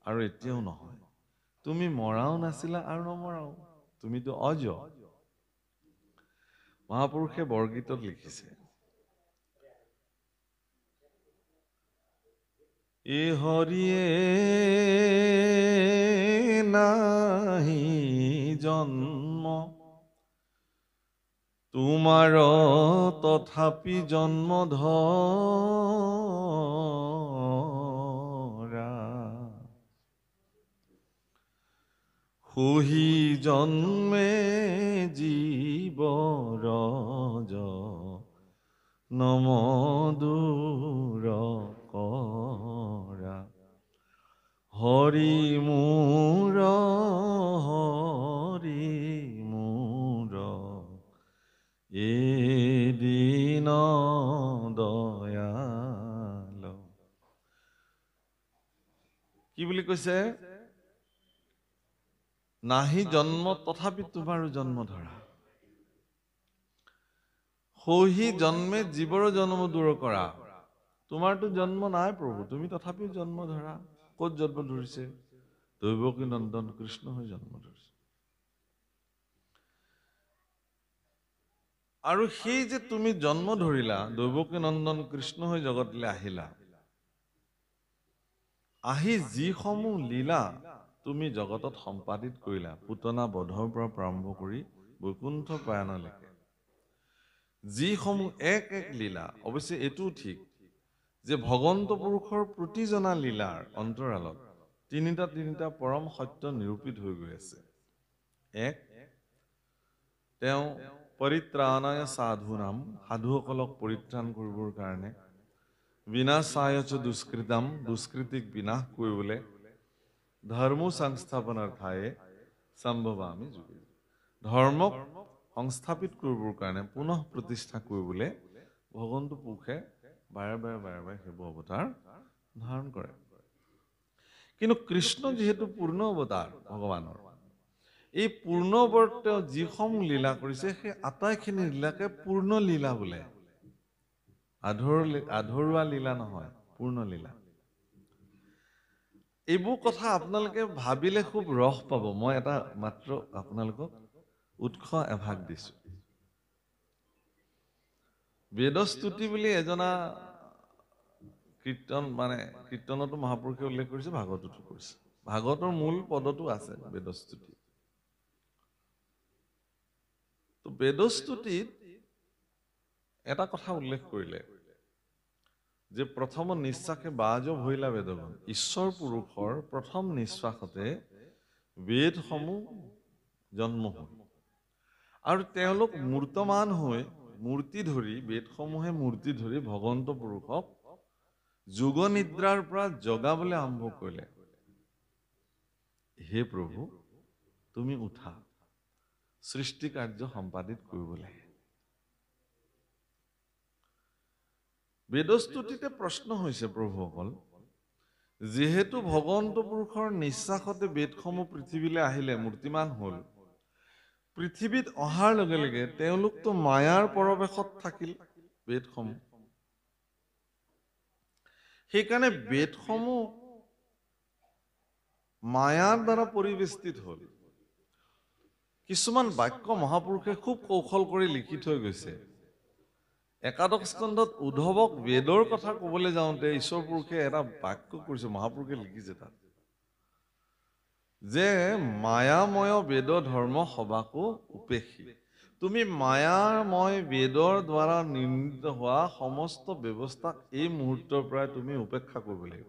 আৰু এতিয়াও নহয় তুমি মৰাও নাছিলা আৰু নমৰাও তুমিতো অজ মহাপুৰুষে বৰগীতত লিখিছে এ হৰিয়ে নাহি জন্ম তোমাৰ তথাপি জন্ম ধৰা সহি জন্মে জীৱৰ নম দূৰ কৰা হৰি মোৰ এদিন দয়াল কি বুলি কৈছে নাহি জন্ম তথাপি তোমাৰো জন্ম ধৰা সহি জন্মে জীৱৰ জন্ম দূৰ কৰা তোমাৰতো জন্ম নাই প্ৰভু তুমি তথাপিও জন্ম ধৰা ক'ত জন্ম ধৰিছে দৈৱকী নন্দন কৃষ্ণ হৈ জন্ম ধৰিছে আৰু সেই যে তুমি জন্ম ধৰিলা দৈৱকী নন্দন কৃষ্ণ হৈ জগতলৈ আহিলা আহি যিসমূহ লীলা তুমি জগতত সম্পাদিত কৰিলা পুতনা বধৰ পৰা প্ৰাৰম্ভ কৰি বৈকুণ্ঠ প্ৰয়াণলৈকে যিসমূহ এক এক লীলা অৱশ্যে এইটোও ঠিক যে ভগৱন্ত পুৰুষৰ প্ৰতিজনা লীলাৰ অন্তৰালত তিনিটা পৰম সত্য নিৰূপিত হৈ গৈ আছে এক তেওঁ পৰিত্ৰাণায় সাধুনাম সাধুসকলক পৰিত্ৰাণ কৰিবৰ কাৰণে বিনাশায়চ দুষ্কৃতাম দুষ্কৃতিক বিনাশ কৰিবলৈ ধৰ্ম সংস্থাপনাৰ্থে সম্ভৱামি যুগে ধৰ্মক সংস্থাপিত কৰিবৰ কাৰণে পুনঃ প্ৰতিষ্ঠা কৰিবলৈ ভগৱন্ত পুৰুষে বাৰে বাৰে সেইবোৰ অৱতাৰ ধাৰণ কৰে কিন্তু কৃষ্ণ যিহেতু পূৰ্ণ অৱতাৰ ভগৱানৰ এই পূৰ্ণ অৱতাৰত তেওঁ যিসমূহ লীলা কৰিছে সেই আটাইখিনি লীলাকে পূৰ্ণ লীলা বোলে আধৰুৱা লীলা নহয় পূৰ্ণ লীলা এইবোৰ কথা আপোনালোকে ভাবিলে খুব ৰস পাব মই এটা মাত্ৰ আপোনালোকক উৎস এভাগ দিছো বেদস্তুতি বুলি এজনা কীৰ্তন মানে কীৰ্তনতো মহাপুৰুষে উল্লেখ কৰিছে ভাগৱততো কৰিছে ভাগৱতৰ মূল পদতো আছে বেদস্তুতি তো বেদস্তুতিত এটা কথা উল্লেখ কৰিলে যে প্ৰথম নিশ্বাসে বাজ ভৈলা বেদগণ ঈশ্বৰ পুৰুষৰ প্ৰথম নিশ্বাসতে বেদসমূহ জন্ম হ'ল আৰু তেওঁলোক মূৰ্তমান হৈ মূৰ্তি ধৰি বেদসমূহে মূৰ্তি ধৰি ভগৱন্ত পুৰুষক যোগ নিদ্ৰাৰ পৰা জগাবলৈ আৰম্ভ কৰিলে হে প্ৰভু তুমি উঠা সৃষ্টি কাৰ্য সম্পাদিত কৰিব লাগে বেদস্তুতিতে প্ৰশ্ন হৈছে প্ৰভুসকল যেহেতু ভগৱন্ত পুৰুষৰ নিশ্বাসতে বেদসমূহ পৃথিৱীলৈ আহিলে মূৰ্তিমান হ'ল পৃথিৱীত অহাৰ লগে লগে তেওঁলোকতো মায়াৰ পৰৱেশত থাকিল বেদসমূহ সেইকাৰণে বেদসমূহ মায়াৰ দ্বাৰা পৰিবেষ্টিত হ'ল কিছুমান বাক্য মহাপুৰুষে খুব কৌশল কৰি লিখি থৈ গৈছে একাদশ স্কন্ধত উদ্ধৱক বেদৰ কথা ক'বলৈ যাওঁতে ঈশ্বৰ পুৰুষে এটা বাক্য কৰিছে মহাপুৰুষে লিখিছে তাত যে মায়াময় বেদ ধৰ্ম সবাকো উপেক্ষী তুমি মায়াময় বেদৰ দ্বাৰা নিৰ্মিত হোৱা সমস্ত ব্যৱস্থাক এই মুহূৰ্তৰ পৰাই তুমি উপেক্ষা কৰিব লাগিব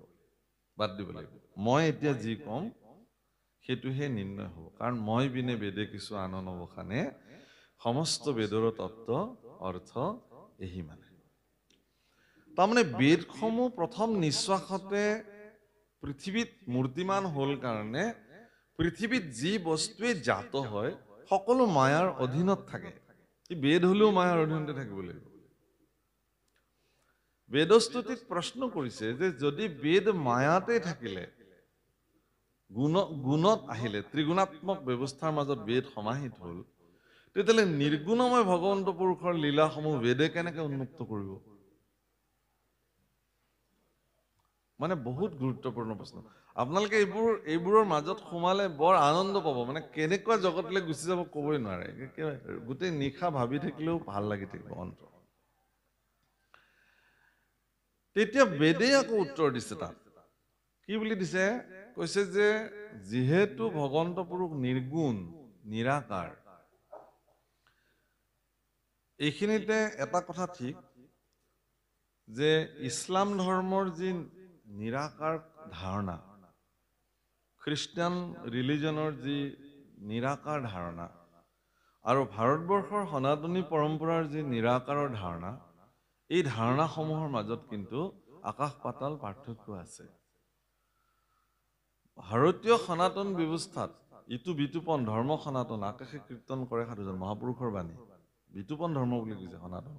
বাদ দিব লাগিব মই এতিয়া যি কম সেইটোহে নিৰ্ণয় হ'ব কাৰণ মই বিনে বেদে কিছু আন নবখানে সমস্ত বেদৰ তত্ত্ব অৰ্থ এহি মানে তাৰমানে বেদসমূহ প্ৰথম নিশ্বাসতে পৃথিৱীত মূৰ্তিমান হ'ল কাৰণে পৃথিৱীত যি বস্তুৱে জাত হয় সকলো মায়াৰ অধীনত থাকে বেদ হলেও মায়াৰ অধীনতে থাকিব লাগিব বেদস্তুতিত প্ৰশ্ন কৰিছে যে যদি বেদ মায়াতে থাকিলে গুণত আহিলে ত্ৰিগুণাত্মক ব্যৱস্থাৰ মাজত বেদ সমাহিত হ'ল তেতিয়াহ'লে নিৰ্গুণময় ভগৱন্ত পুৰুষৰ লীলাসমূহ বেদে কেনেকে উন্মুক্ত কৰিব মানে বহুত গুৰুত্বপূৰ্ণ প্ৰশ্ন আপোনালোকে এইবোৰৰ মাজত সোমালে বৰ আনন্দ পাব মানে কেনেকুৱা জগতলৈ গুচি যাব ক'বই নোৱাৰে গোটেই নিশা ভাবি থাকিলেও ভাল লাগি থাকিব অন্ত তেতিয়া বেদে আকৌ উত্তৰ দিছে তাত কি বুলি দিছে কৈছে যে যিহেতু ভগৱন্ত পুৰুষ নিৰ্গুণ নিৰাকাৰ এইখিনিতে এটা কথা ঠিক যে ইছলাম ধৰ্মৰ যি নিৰাকাৰ ধাৰণা খ্ৰীষ্টান ৰিলিজনৰ যি নিৰাকাৰ ধাৰণা আৰু ভাৰতবৰ্ষৰ সনাতনী পৰম্পৰাৰ যি নিৰাকাৰৰ ধাৰণা এই ধাৰণাসমূহৰ মাজত কিন্তু আকাশ পাতাল পাৰ্থক্য আছে ভাৰতীয় সনাতন ব্যৱস্থাত ইটো বিতুপন ধৰ্ম সনাতন আকাশে কীৰ্তন কৰে সাধুজন মহাপুৰুষৰ বাণী বিতুপন ধৰ্ম বুলি কৈছে সনাতন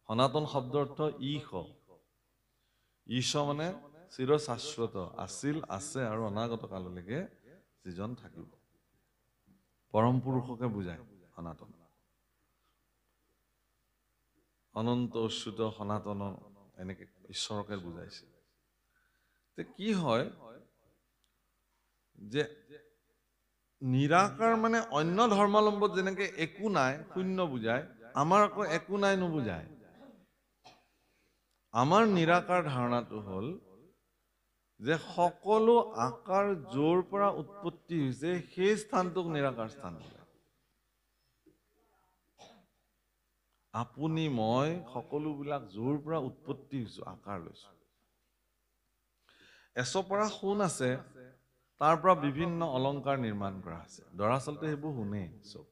সনাতন শব্দৰ অৰ্থ ঈশ মানে চিৰ শাশ্বত আছিল আছে আৰু অনাগত কাললৈকে যিজন থাকিব পৰম পুৰুষকে বুজায় সনাতন অনন্ত অচ্যুত সনাতন এনেকে ঈশ্বৰকে বুজাইছে কি হয় যে নিৰাকাৰ মানে অন্য ধৰ্মাৱলম্বত যেনেকে একো নাই শূন্য বুজায় আমাৰ আকৌ একো নাই নুবুজায় আমাৰ নিৰাকাৰ ধাৰণাটো হ'ল যে সকলো আকাৰ য'ৰ পৰা উৎপত্তি হৈছে সেই স্থানটোক নিৰাকাৰ স্থান বোলে। আপুনি মই সকলোবিলাক য'ৰ পৰা উৎপত্তি হৈছো আকাৰ লৈছো। এচপৰা সোণ আছে, তাৰ পৰা বিভিন্ন অলংকাৰ নিৰ্মাণ কৰা হৈছে। দৰাচলতে সেইবোৰ সোণেই চব।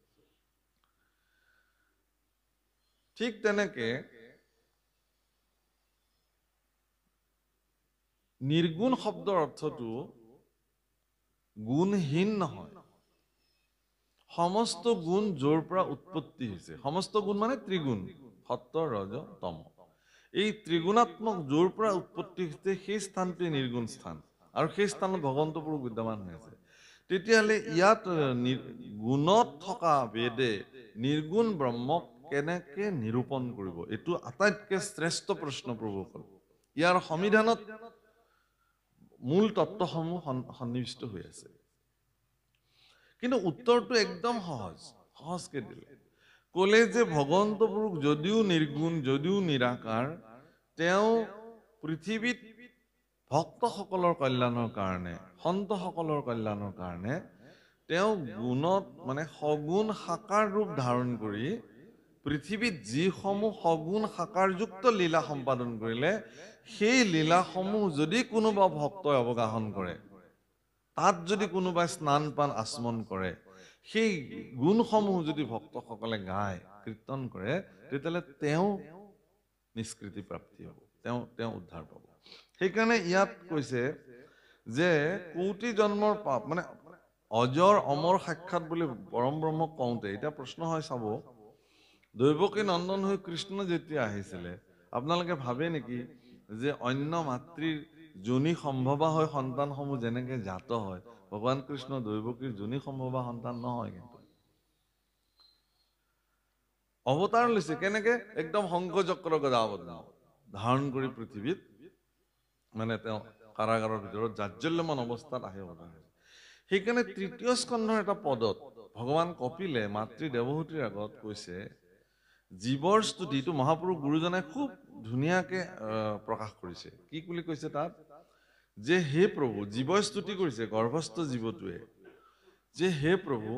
ঠিক তেনেকে নিৰ্গুণ শব্দৰ অৰ্থটো গুণহীন নহয়। সমস্ত গুণ য'ৰ পৰা উৎপত্তি হৈছে, সমস্ত গুণ মানে ত্ৰিগুণ, সত্য ৰজ তম, এই ত্ৰিগুণাত্মক য'ৰ পৰা উৎপত্তি হৈছে সেই স্থানটোৱে নিৰ্গুণ স্থান, আৰু সেই স্থানত ভগৱন্ত পুৰুষ বিদ্যমান হৈ আছে। তেতিয়াহ'লে ইয়াত গুণত থকা বেদে নিৰ্গুণ ব্ৰহ্মক কেনেকে নিৰূপণ কৰিব? এইটো আটাইতকৈ শ্ৰেষ্ঠ প্ৰশ্ন প্ৰভুসকল। ইয়াৰ সংবিধানত মূল তত্ত্বসমূহ সন্নিৱিষ্ট হৈ আছে। কিন্তু উত্তৰটো একদম সহজকে দিলে। ক'লে যে ভগৱন্ত পুৰুষ যদিও নিৰ্গুণ, যদিও নিৰাকাৰ, তেওঁ পৃথিৱীত ভক্তসকলৰ কল্যাণৰ কাৰণে, সন্তসকলৰ কল্যাণৰ কাৰণে তেওঁ গুণত মানে সগুণ সাকাৰ ৰূপ ধাৰণ কৰি পৃথিৱীত যিসমূহ সগুণ সাকাৰযুক্ত লীলা সম্পাদন কৰিলে, সেই লীলাসমূহ যদি কোনোবা ভক্তই অৱগাহন কৰে, তাত যদি কোনোবাই স্নান পান আচমন কৰে, সেই গুণসমূহ যদি ভক্তসকলে গায়, কীৰ্তন কৰে, তেতিয়াহ'লে তেওঁ নিষ্কৃতি প্ৰাপ্তি হ'ব, তেওঁ উদ্ধাৰ পাব। সেইকাৰণে ইয়াত কৈছে যে কোটি জন্মৰ পাপ, মানে অজৰ অমৰ সাক্ষাৎ বুলি পৰম ব্ৰহ্মক কওঁতে এতিয়া প্ৰশ্ন হয়, চাব, দৈৱকী নন্দন হৈ কৃষ্ণ যেতিয়া আহিছিলে, আপোনালোকে ভাবে নেকি যে অন্য মাতৃৰ যোনি সম্ভৱা হৈ সন্তানসমূহ যেনেকে জাত হয়, ভগৱান কৃষ্ণ দৈৱকীৰ যোনি সম্ভৱা সন্তান নহয়। কিন্তু অৱতাৰ লৈছে কেনেকে? একদম শংখ চক্ৰ গদা ধাৰণ কৰি পৃথিৱীত, মানে তেওঁ কাৰাগাৰৰ ভিতৰত জাজ্জল্যমান অৱস্থাত আহে অৱতাৰ। সেইকাৰণে তৃতীয় স্কন্ধৰ এটা পদত ভগৱান কপিলে মাতৃ দেৱহূতিৰ আগত কৈছে, জীৱৰ স্তুতিটো মহাপুৰুষ গুৰুজনাই খুব ধুনীয়াকে প্ৰকাশ কৰিছে। কি বুলি কৈছে তাত? যে হে প্ৰভু, জীৱই স্তুতি কৰিছে, গৰ্ভস্থ জীৱটোৱে, যে হে প্ৰভু,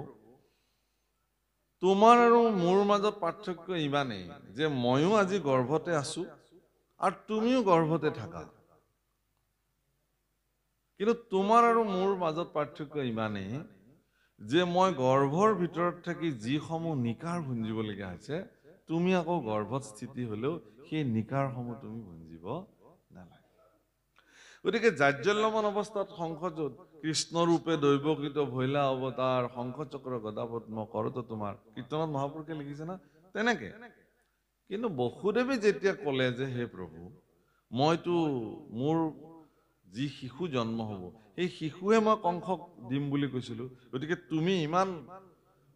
তোমাৰ আৰু মোৰ মাজত পাৰ্থক্য ইমানেই যে ময়ো আজি গৰ্ভতে আছো আৰু তুমিও গৰ্ভতে থাকা, কিন্তু তোমাৰ আৰু মোৰ মাজত পাৰ্থক্য ইমানেই যে মই গৰ্ভৰ ভিতৰত থাকি যিসমূহ নিকাৰ ভুঞ্জিবলগীয়া হৈছে, তুমি আকৌ গৰ্ভত স্থিতি হলেও সেই নিকাৰসমূহ তুমি ভুঞ্জিব নালাগে। গতিকে জাজ্জল্যমান অৱস্থাত শংখযোত কৃষ্ণৰূপে দৈৱকীত ভৈলা অৱতাৰ, শংখ চক্ৰ গদা পদ্ম কৰত তোমাৰ, কীৰ্তনত মহাপুৰুষে লিখিছে না তেনেকে। কিন্তু বসুদেৱে যেতিয়া ক'লে যে হে প্ৰভু, মইতো মোৰ যি শিশু জন্ম হ'ব, সেই শিশুৱে মই কংসক দিম বুলি কৈছিলো, গতিকে তুমি ইমান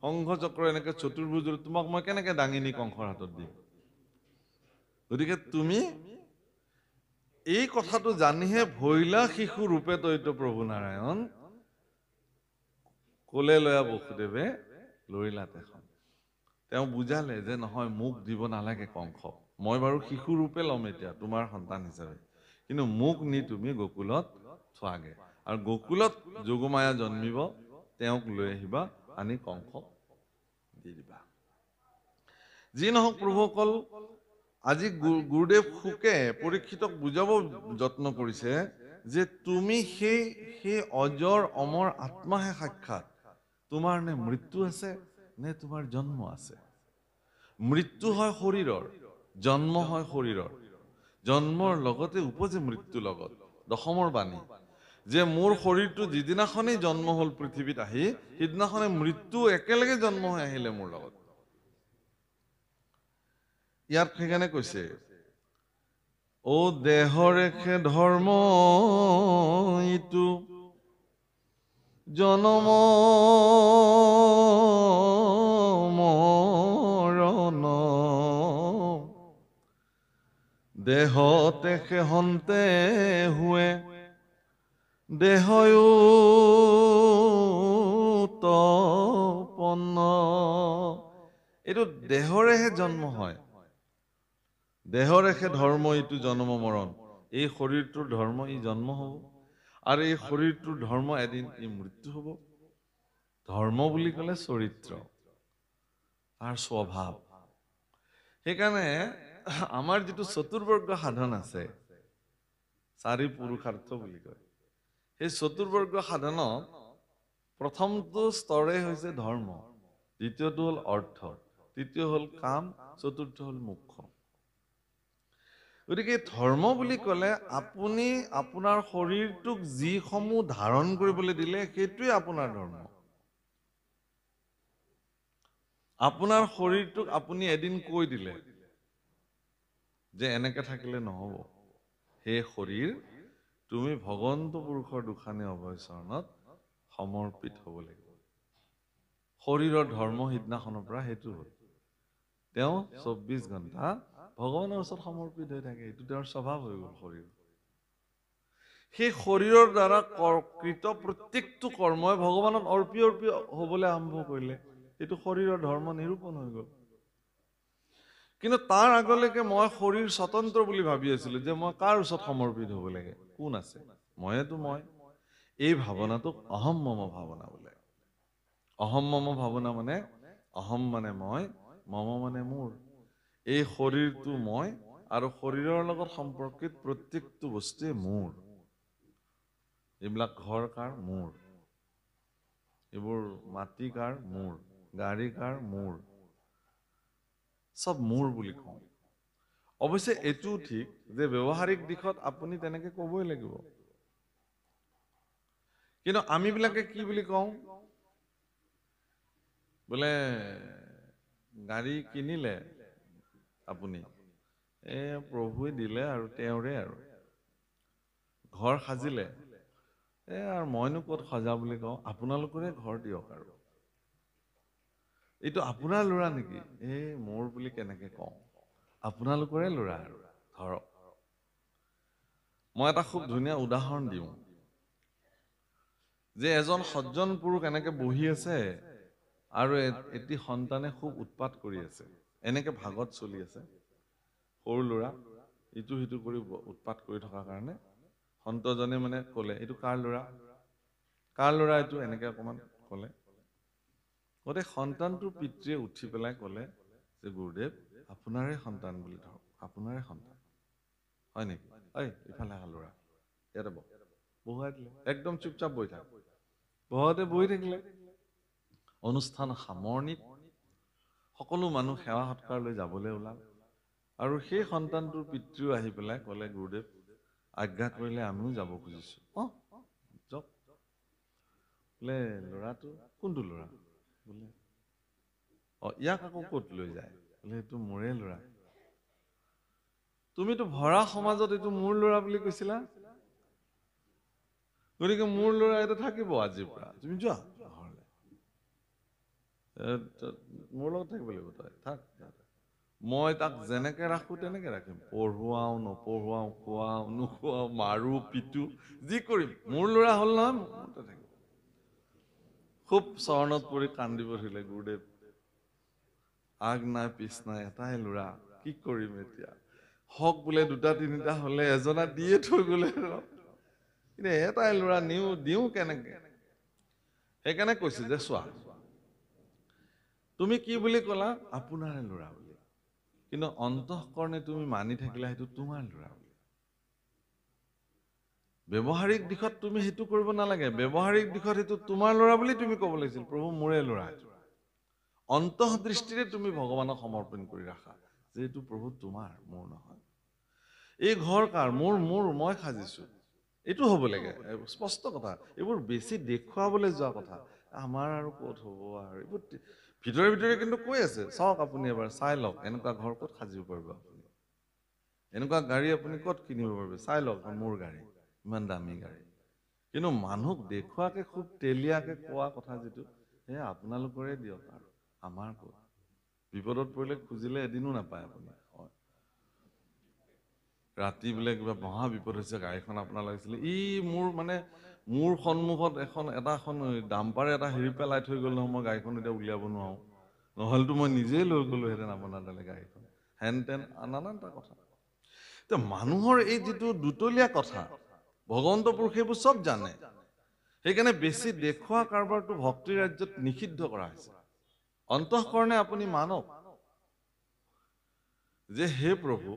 শংখ চক্ৰ এনেকে চতুৰ্ভুজ, তোমাক মই কেনেকে দাঙি নি কংসৰ হাতত দিম? গতিকে তুমি এই কথাটো জানিহে ভৈলা শিশু ৰূপে তৈত প্ৰভু নাৰায়ণ ক'লে লয়া বসুদেৱে লৰিলা তেখন। তেওঁ বুজালে যে নহয়, মোক দিব নালাগে কংস, মই বাৰু শিশু ৰূপে ল'ম এতিয়া তোমাৰ সন্তান হিচাপে, কিন্তু মোক নি তুমি গকুলত থোৱাগে, আৰু গকুলত যোগমায়া জন্মিব, তেওঁক লৈ আহিবা, আনি কংসক দি দিবা। যি নহওক প্ৰভুসকল, আজি গুৰুদেৱ শুকে পৰীক্ষিতক বুজাব যত্ন কৰিছে যে তুমি সেই অজৰ অমৰ আত্মাহে সাক্ষাৎ, তোমাৰ নে মৃত্যু আছে নে তোমাৰ জন্ম আছে? মৃত্যু হয় শৰীৰৰ, জন্ম হয় শৰীৰৰ, জন্মৰ লগতে উপজে মৃত্যু লগত। দশমৰ বাণী যে মোৰ শৰীৰটো যিদিনাখনেই জন্ম হ'ল পৃথিৱীত আহি, সিদিনাখনে মৃত্যু একেলগে জন্ম হৈ আহিলে মোৰ লগত। ইয়াত সেইকাৰণে কৈছে, অ দেহৰেখে ধৰ্ম ইটো জনম মৰণ, দেহতে সেহন্তে হুৱে দেহয়ুতপন্ন। এইটো দেহৰেহে জন্ম হয়, দেহৰেহে ধৰ্ম ইটো জন্ম মৰণ, এই শৰীৰটোৰ ধৰ্ম ই জন্ম হ'ব, আৰু এই শৰীৰটোৰ ধৰ্ম এদিন ই মৃত্যু হ'ব। ধৰ্ম বুলি ক'লে চৰিত্ৰ, তাৰ স্বভাৱ। সেইকাৰণে আমাৰ যিটো চতুৰ্বৰ্গ সাধন আছে, 4 পুৰুষাৰ্থ বুলি কয়, সেই চতুৰ্বৰ্গ সাধনত প্ৰথমটো স্তৰে হৈছে ধৰ্ম, দ্বিতীয়টো হ'ল অৰ্থ, তৃতীয় হ'ল কাম, চতুৰ্থ হ'ল মোক্ষ। গতিকে ধৰ্ম বুলি ক'লে আপুনি আপোনাৰ শৰীৰটোক যিসমূহ ধাৰণ কৰিবলৈ দিলে সেইটোৱে আপোনাৰ ধৰ্ম। আপোনাৰ শৰীৰটোক আপুনি এদিন কৈ দিলে যে এনেকে থাকিলে নহ'ব, সেই শৰীৰ তুমি ভগৱন্ত পুৰুষৰ দুখানে অভয় চৰণত সমৰ্পিত হ'ব লাগিব। শৰীৰৰ ধৰ্ম সিদিনাখনৰ পৰা সেইটো হ'ল, তেওঁ 24 ঘণ্টা ভগৱানৰ ওচৰত সমৰ্পিত হৈ থাকে, এইটো তেওঁৰ স্বভাৱ হৈ গ'ল শৰীৰ। সেই শৰীৰৰ দ্বাৰা কৃত প্ৰত্যেকটো কৰ্মই ভগৱানত অৰ্পি হ'বলৈ আৰম্ভ কৰিলে, এইটো শৰীৰৰ ধৰ্ম নিৰূপণ হৈ গ'ল। কিন্তু তাৰ আগলৈকে মই শৰীৰ স্বতন্ত্ৰ বুলি ভাবি আছিলো, যে মই কাৰ ওচৰত সমৰ্পিত হ'ব লাগে, কোন আছে, মইতো মই। এই ভাৱনাটোক অহম মম ভাৱনা বোলে। অহম মম ভাৱনা মানে, অহম মানে মই, মম মানে মোৰ। এই শৰীৰটো মই, আৰু শৰীৰৰ লগত সম্পৰ্কিত প্ৰত্যেকটো বস্তুৱে মোৰ। এইবিলাক ঘৰ কাৰ, মোৰ। এইবোৰ মাটি কাৰ, মোৰ। গাড়ী কাৰ, মোৰ। চব মোৰ বুলি কওঁ। অৱশ্যে এইটোও ঠিক যে ব্যৱহাৰিক দিশত আপুনি তেনেকে ক'বই লাগিব। কিন্তু আমিবিলাকে কি বুলি কওঁ, বোলে গাড়ী কিনিলে আপুনি, প্ৰভুৱে দিলে আৰু তেওঁৰে আৰু। ঘৰ সাজিলে, আৰু মইনো ক'ত সজা বুলি কওঁ, আপোনালোকৰে ঘৰ দিয়ক আৰু। এইটো আপোনাৰ ল'ৰা নেকি, মোৰ বুলি কেনেকে কওঁ, আপোনালোকৰে ল'ৰা আৰু ধৰক। মই এটা খুব ধুনীয়া উদাহৰণ দিওঁ, যে এজন সজ্জন পুৰুষ এনেকে বহি আছে আৰু এটি সন্তানে খুব উৎপাত কৰি আছে, এনেকে ভাগত চলি আছে। সৰু ল'ৰা ইটো সিটো কৰি উৎপাত কৰি থকাৰ কাৰণে সন্তজনে মানে ক'লে, এইটো কাৰ ল'ৰা, কাৰ ল'ৰা এইটো, এনেকে অকমান ক'লে। গতিকে সন্তানটোৰ পিতৃয়ে উঠি পেলাই ক'লে যে গুৰুদেৱ, আপোনাৰে সন্তান বুলি ধৰক, আপোনাৰে সন্তান হয় নেকি, ইফালে আহা ল'ৰা, ইয়াতে বহ। বহুৱাই দিলে, একদম চুপচাপ বহি থাক। বহুৱাতে বহি থাকিলে। অনুষ্ঠান সামৰণিত সকলো মানুহ সেৱা সৎকাৰ লৈ যাবলৈ ওলাল, আৰু সেই সন্তানটোৰ পিতৃও আহি পেলাই ক'লে, গুৰুদেৱ আজ্ঞা কৰিলে আমিও যাব খুজিছো। যাওক। বোলে ল'ৰাটো, কোনটো ল'ৰা, বোলে ইয়াক আকৌ ক'ত লৈ যায়, বোলে এইটো মোৰে ল'ৰা। তুমিতো ভৰা সমাজত এইটো মোৰ ল'ৰা বুলি কৈছিলা, গতিকে মোৰ ল'ৰা এইটো থাকিব আজিৰ পৰা, তুমি যোৱা ঘৰলৈ, মোৰ লগত থাকিব লাগিব, তই থাক। মই তাক যেনেকে ৰাখো তেনেকে ৰাখিম, পঢ়ুৱাও নপঢ়ুৱাও, খুৱাও নোখুৱাও, মাৰো পিটো, যি কৰিম, মোৰ ল'ৰা হ'ল নহয়, মোৰ থাকিব। খুব চৰণত পৰি কান্দিব ধৰিলে, গুৰুদেৱ আগ নাই পিছ নাই, এটাই ল'ৰা, কি কৰিম এতিয়া, হক বোলে 2-3টা হলে এজনা দিয়ে থৈ গ'লে, কিন্তু এটাই ল'ৰা দিওঁ কেনেকে। সেইকাৰণে কৈছে যে চোৱা, তুমি কি বুলি ক'লা, আপোনাৰে ল'ৰা বুলি, কিন্তু অন্তঃকৰণে তুমি মানি থাকিলা সেইটো তোমাৰ ল'ৰা বুলি। ব্যৱহাৰিক দিশত তুমি সেইটো কৰিব নালাগে, ব্যৱহাৰিক দিশত সেইটো তোমাৰ ল'ৰা বুলি তুমি ক'ব লাগিছিল, প্ৰভু মোৰে ল'ৰা। অন্তঃদৃষ্টিৰে তুমি ভগৱানক সমৰ্পণ কৰি ৰাখা যে এইটো প্ৰভু তোমাৰ, মোৰ নহয়। এই ঘৰ কাৰ, মোৰ, মই সাজিছো, এইটো হ'ব লাগে, স্পষ্ট কথা। এইবোৰ বেছি দেখুৱাবলৈ যোৱা কথা, আমাৰ আৰু ক'ত হ'ব, আৰু এইবোৰ ভিতৰে ভিতৰে কিন্তু কৈ আছে, চাওক আপুনি এবাৰ চাই লওক, এনেকুৱা ঘৰ ক'ত সাজিব পাৰিব আপুনি, এনেকুৱা গাড়ী আপুনি ক'ত কিনিব পাৰিব, চাই লওক মোৰ গাড়ী, ইমান দামী গাড়ী। কিন্তু মানুহক দেখুৱাকে খুব তেলিয়াকে কোৱা কথা যিটো, সেয়া আপোনালোকৰে দিয়ক আৰু আমাৰ ক'ত, বিপদত পৰিলে খুজিলে এদিনো নাপায় আপুনি। ৰাতি বোলে কিবা মহা বিপদ হৈছে, গাড়ীখন আপোনাৰ লাগিছিলে, মোৰ সন্মুখত এটা ডাম্পাৰে এটা হেৰি পেলাই থৈ গ'ল নহয়, মই গাড়ীখন এতিয়া উলিয়াব নোৱাৰো, নহ'লেতো মই নিজেই লৈ গ'লোহেঁতেন আপোনাৰ তালৈ গাড়ীখন, হেন তেন নানানটা কথা। মানুহৰ এই যিটো দুতলীয়া কথা, ভগৱন্ত পুৰুষে এইবোৰ চব জানে। সেইকাৰণে বেছি দেখুওৱা কাৰবাৰটো ভক্তি ৰাজ্যত নিষিদ্ধ কৰা হৈছে। অন্তঃকৰণে আপুনি মানক যে হে প্ৰভু,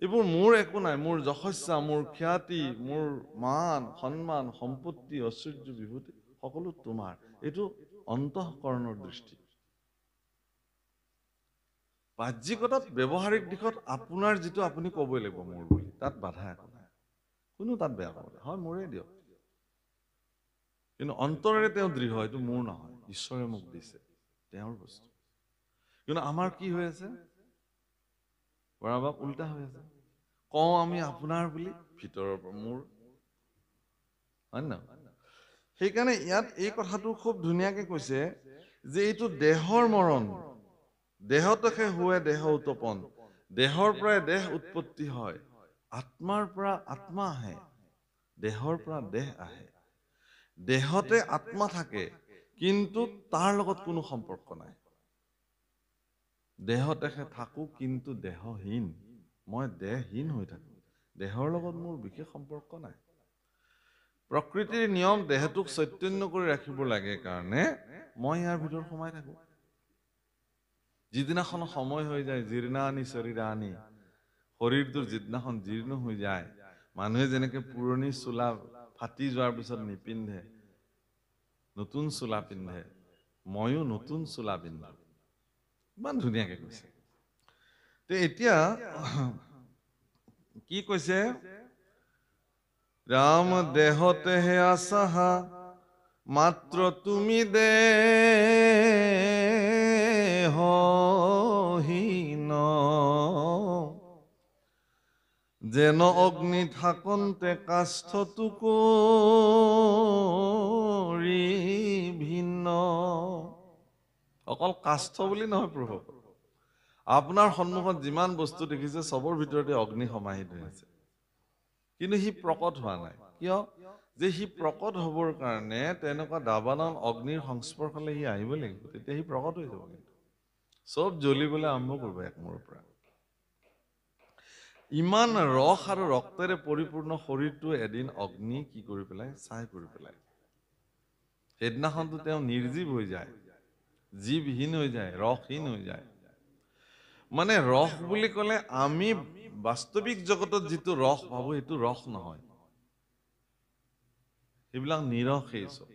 এইবোৰ মোৰ একো নাই, মোৰ যশস্যা, মোৰ খ্যাতি, মোৰ মান সন্মান সম্পত্তি ঐশ্বৰ্য বিভূতি সকলো তোমাৰ। এইটো অন্তঃকৰণৰ দৃষ্টি। বাহ্যিকতাত ব্যৱহাৰিক দিশত আপোনাৰ যিটো আপুনি ক'বই লাগিব মোৰ বুলি, তাত বাধা একো নাই, কোনো তাত বেয়া পাব নাই, হয় মোৰে দিয়ক। কিন্তু অন্তৰেৰে তেওঁ দৃঢ়, এইটো মোৰ নহয়, ঈশ্বৰে মোক দিছে, তেওঁৰ বস্তু। কিন্তু আমাৰ কি হৈ আছে, বৰাবাক উল্টা হৈ আছে। কওঁ আমি আপোনাৰ বুলি, ভিতৰৰ পৰা মোৰ, হয় ন? সেইকাৰণে ইয়াত এই কথাটো খুব ধুনীয়াকে কৈছে যে এইটো দেহৰ মৰণ, দেহতহে হুৱে দেহ উৎপন্ন, দেহৰ পৰাই দেহ উৎপত্তি হয়, আত্মাৰ পৰা আত্মা আহে, দেহৰ পৰা দেহ আহে। দেহতে আত্মা থাকে, কিন্তু তাৰ লগত কোনো সম্পৰ্ক নাই। দেহতেহে থাকো কিন্তু দেহহীন, মই দেহহীন হৈ থাকো, দেহৰ লগত মোৰ বিশেষ সম্পৰ্ক নাই। প্ৰকৃতিৰ নিয়ম দেহটোক চৈতন্য কৰি ৰাখিব লাগে কাৰণে মই ইয়াৰ ভিতৰত সোমাই থাকো। যিদিনাখন সময় হৈ যায়, জীৰ্ণানি শৰীৰানি, শৰীৰটোৰ যিদিনাখন জীৰ্ণ হৈ যায়, মানুহে যেনেকে পুৰণি চোলা ফাটি যোৱাৰ পিছত নিপিন্ধে, নতুন চোলা পিন্ধে, ময়ো নতুন চোলা পিন্ধো। ইমান ধুনীয়াকে কৈছে। তে এতিয়া কি কৈছে, ৰাম দেহতেহে আছাহা, মাত্ৰ তুমি দেহহীন, যেন অগ্নি থাকন্তে কাষ্ঠটো কৰি ভিন্ন। অকল কাষ্ঠ বুলি নহয় প্ৰভু, আপোনাৰ সন্মুখত যিমান বস্তু দেখিছে চবৰ ভিতৰতে অগ্নি সমাহিত হৈ আছে, কিন্তু সি প্ৰকট হোৱা নাই। কিয়? যে সি প্ৰকট হবৰ কাৰণে তেনেকুৱা দাবানল অগ্নিৰ সংস্পৰ্শলৈ সি আহিব লাগিব, তেতিয়া সি প্ৰকট হৈ যাব। কিন্তু চব জ্বলিবলৈ আৰম্ভ কৰিব একমূৰৰ পৰা। ইমান ৰস আৰু ৰক্তেৰে পৰিপূৰ্ণ শৰীৰটো এদিন অগ্নি কি কৰি পেলাই, ছাই কৰি পেলাই। সেইদিনাখনতো তেওঁ নিৰ্জীৱ হৈ যায়, জীৱহীন হৈ যায়, ৰসহীন হৈ যায়। মানে ৰস বুলি ক'লে আমি বাস্তৱিক জগতত যিটো ৰস ভাবো সেইটো ৰস নহয়, সেইবিলাক নিৰসেই চব।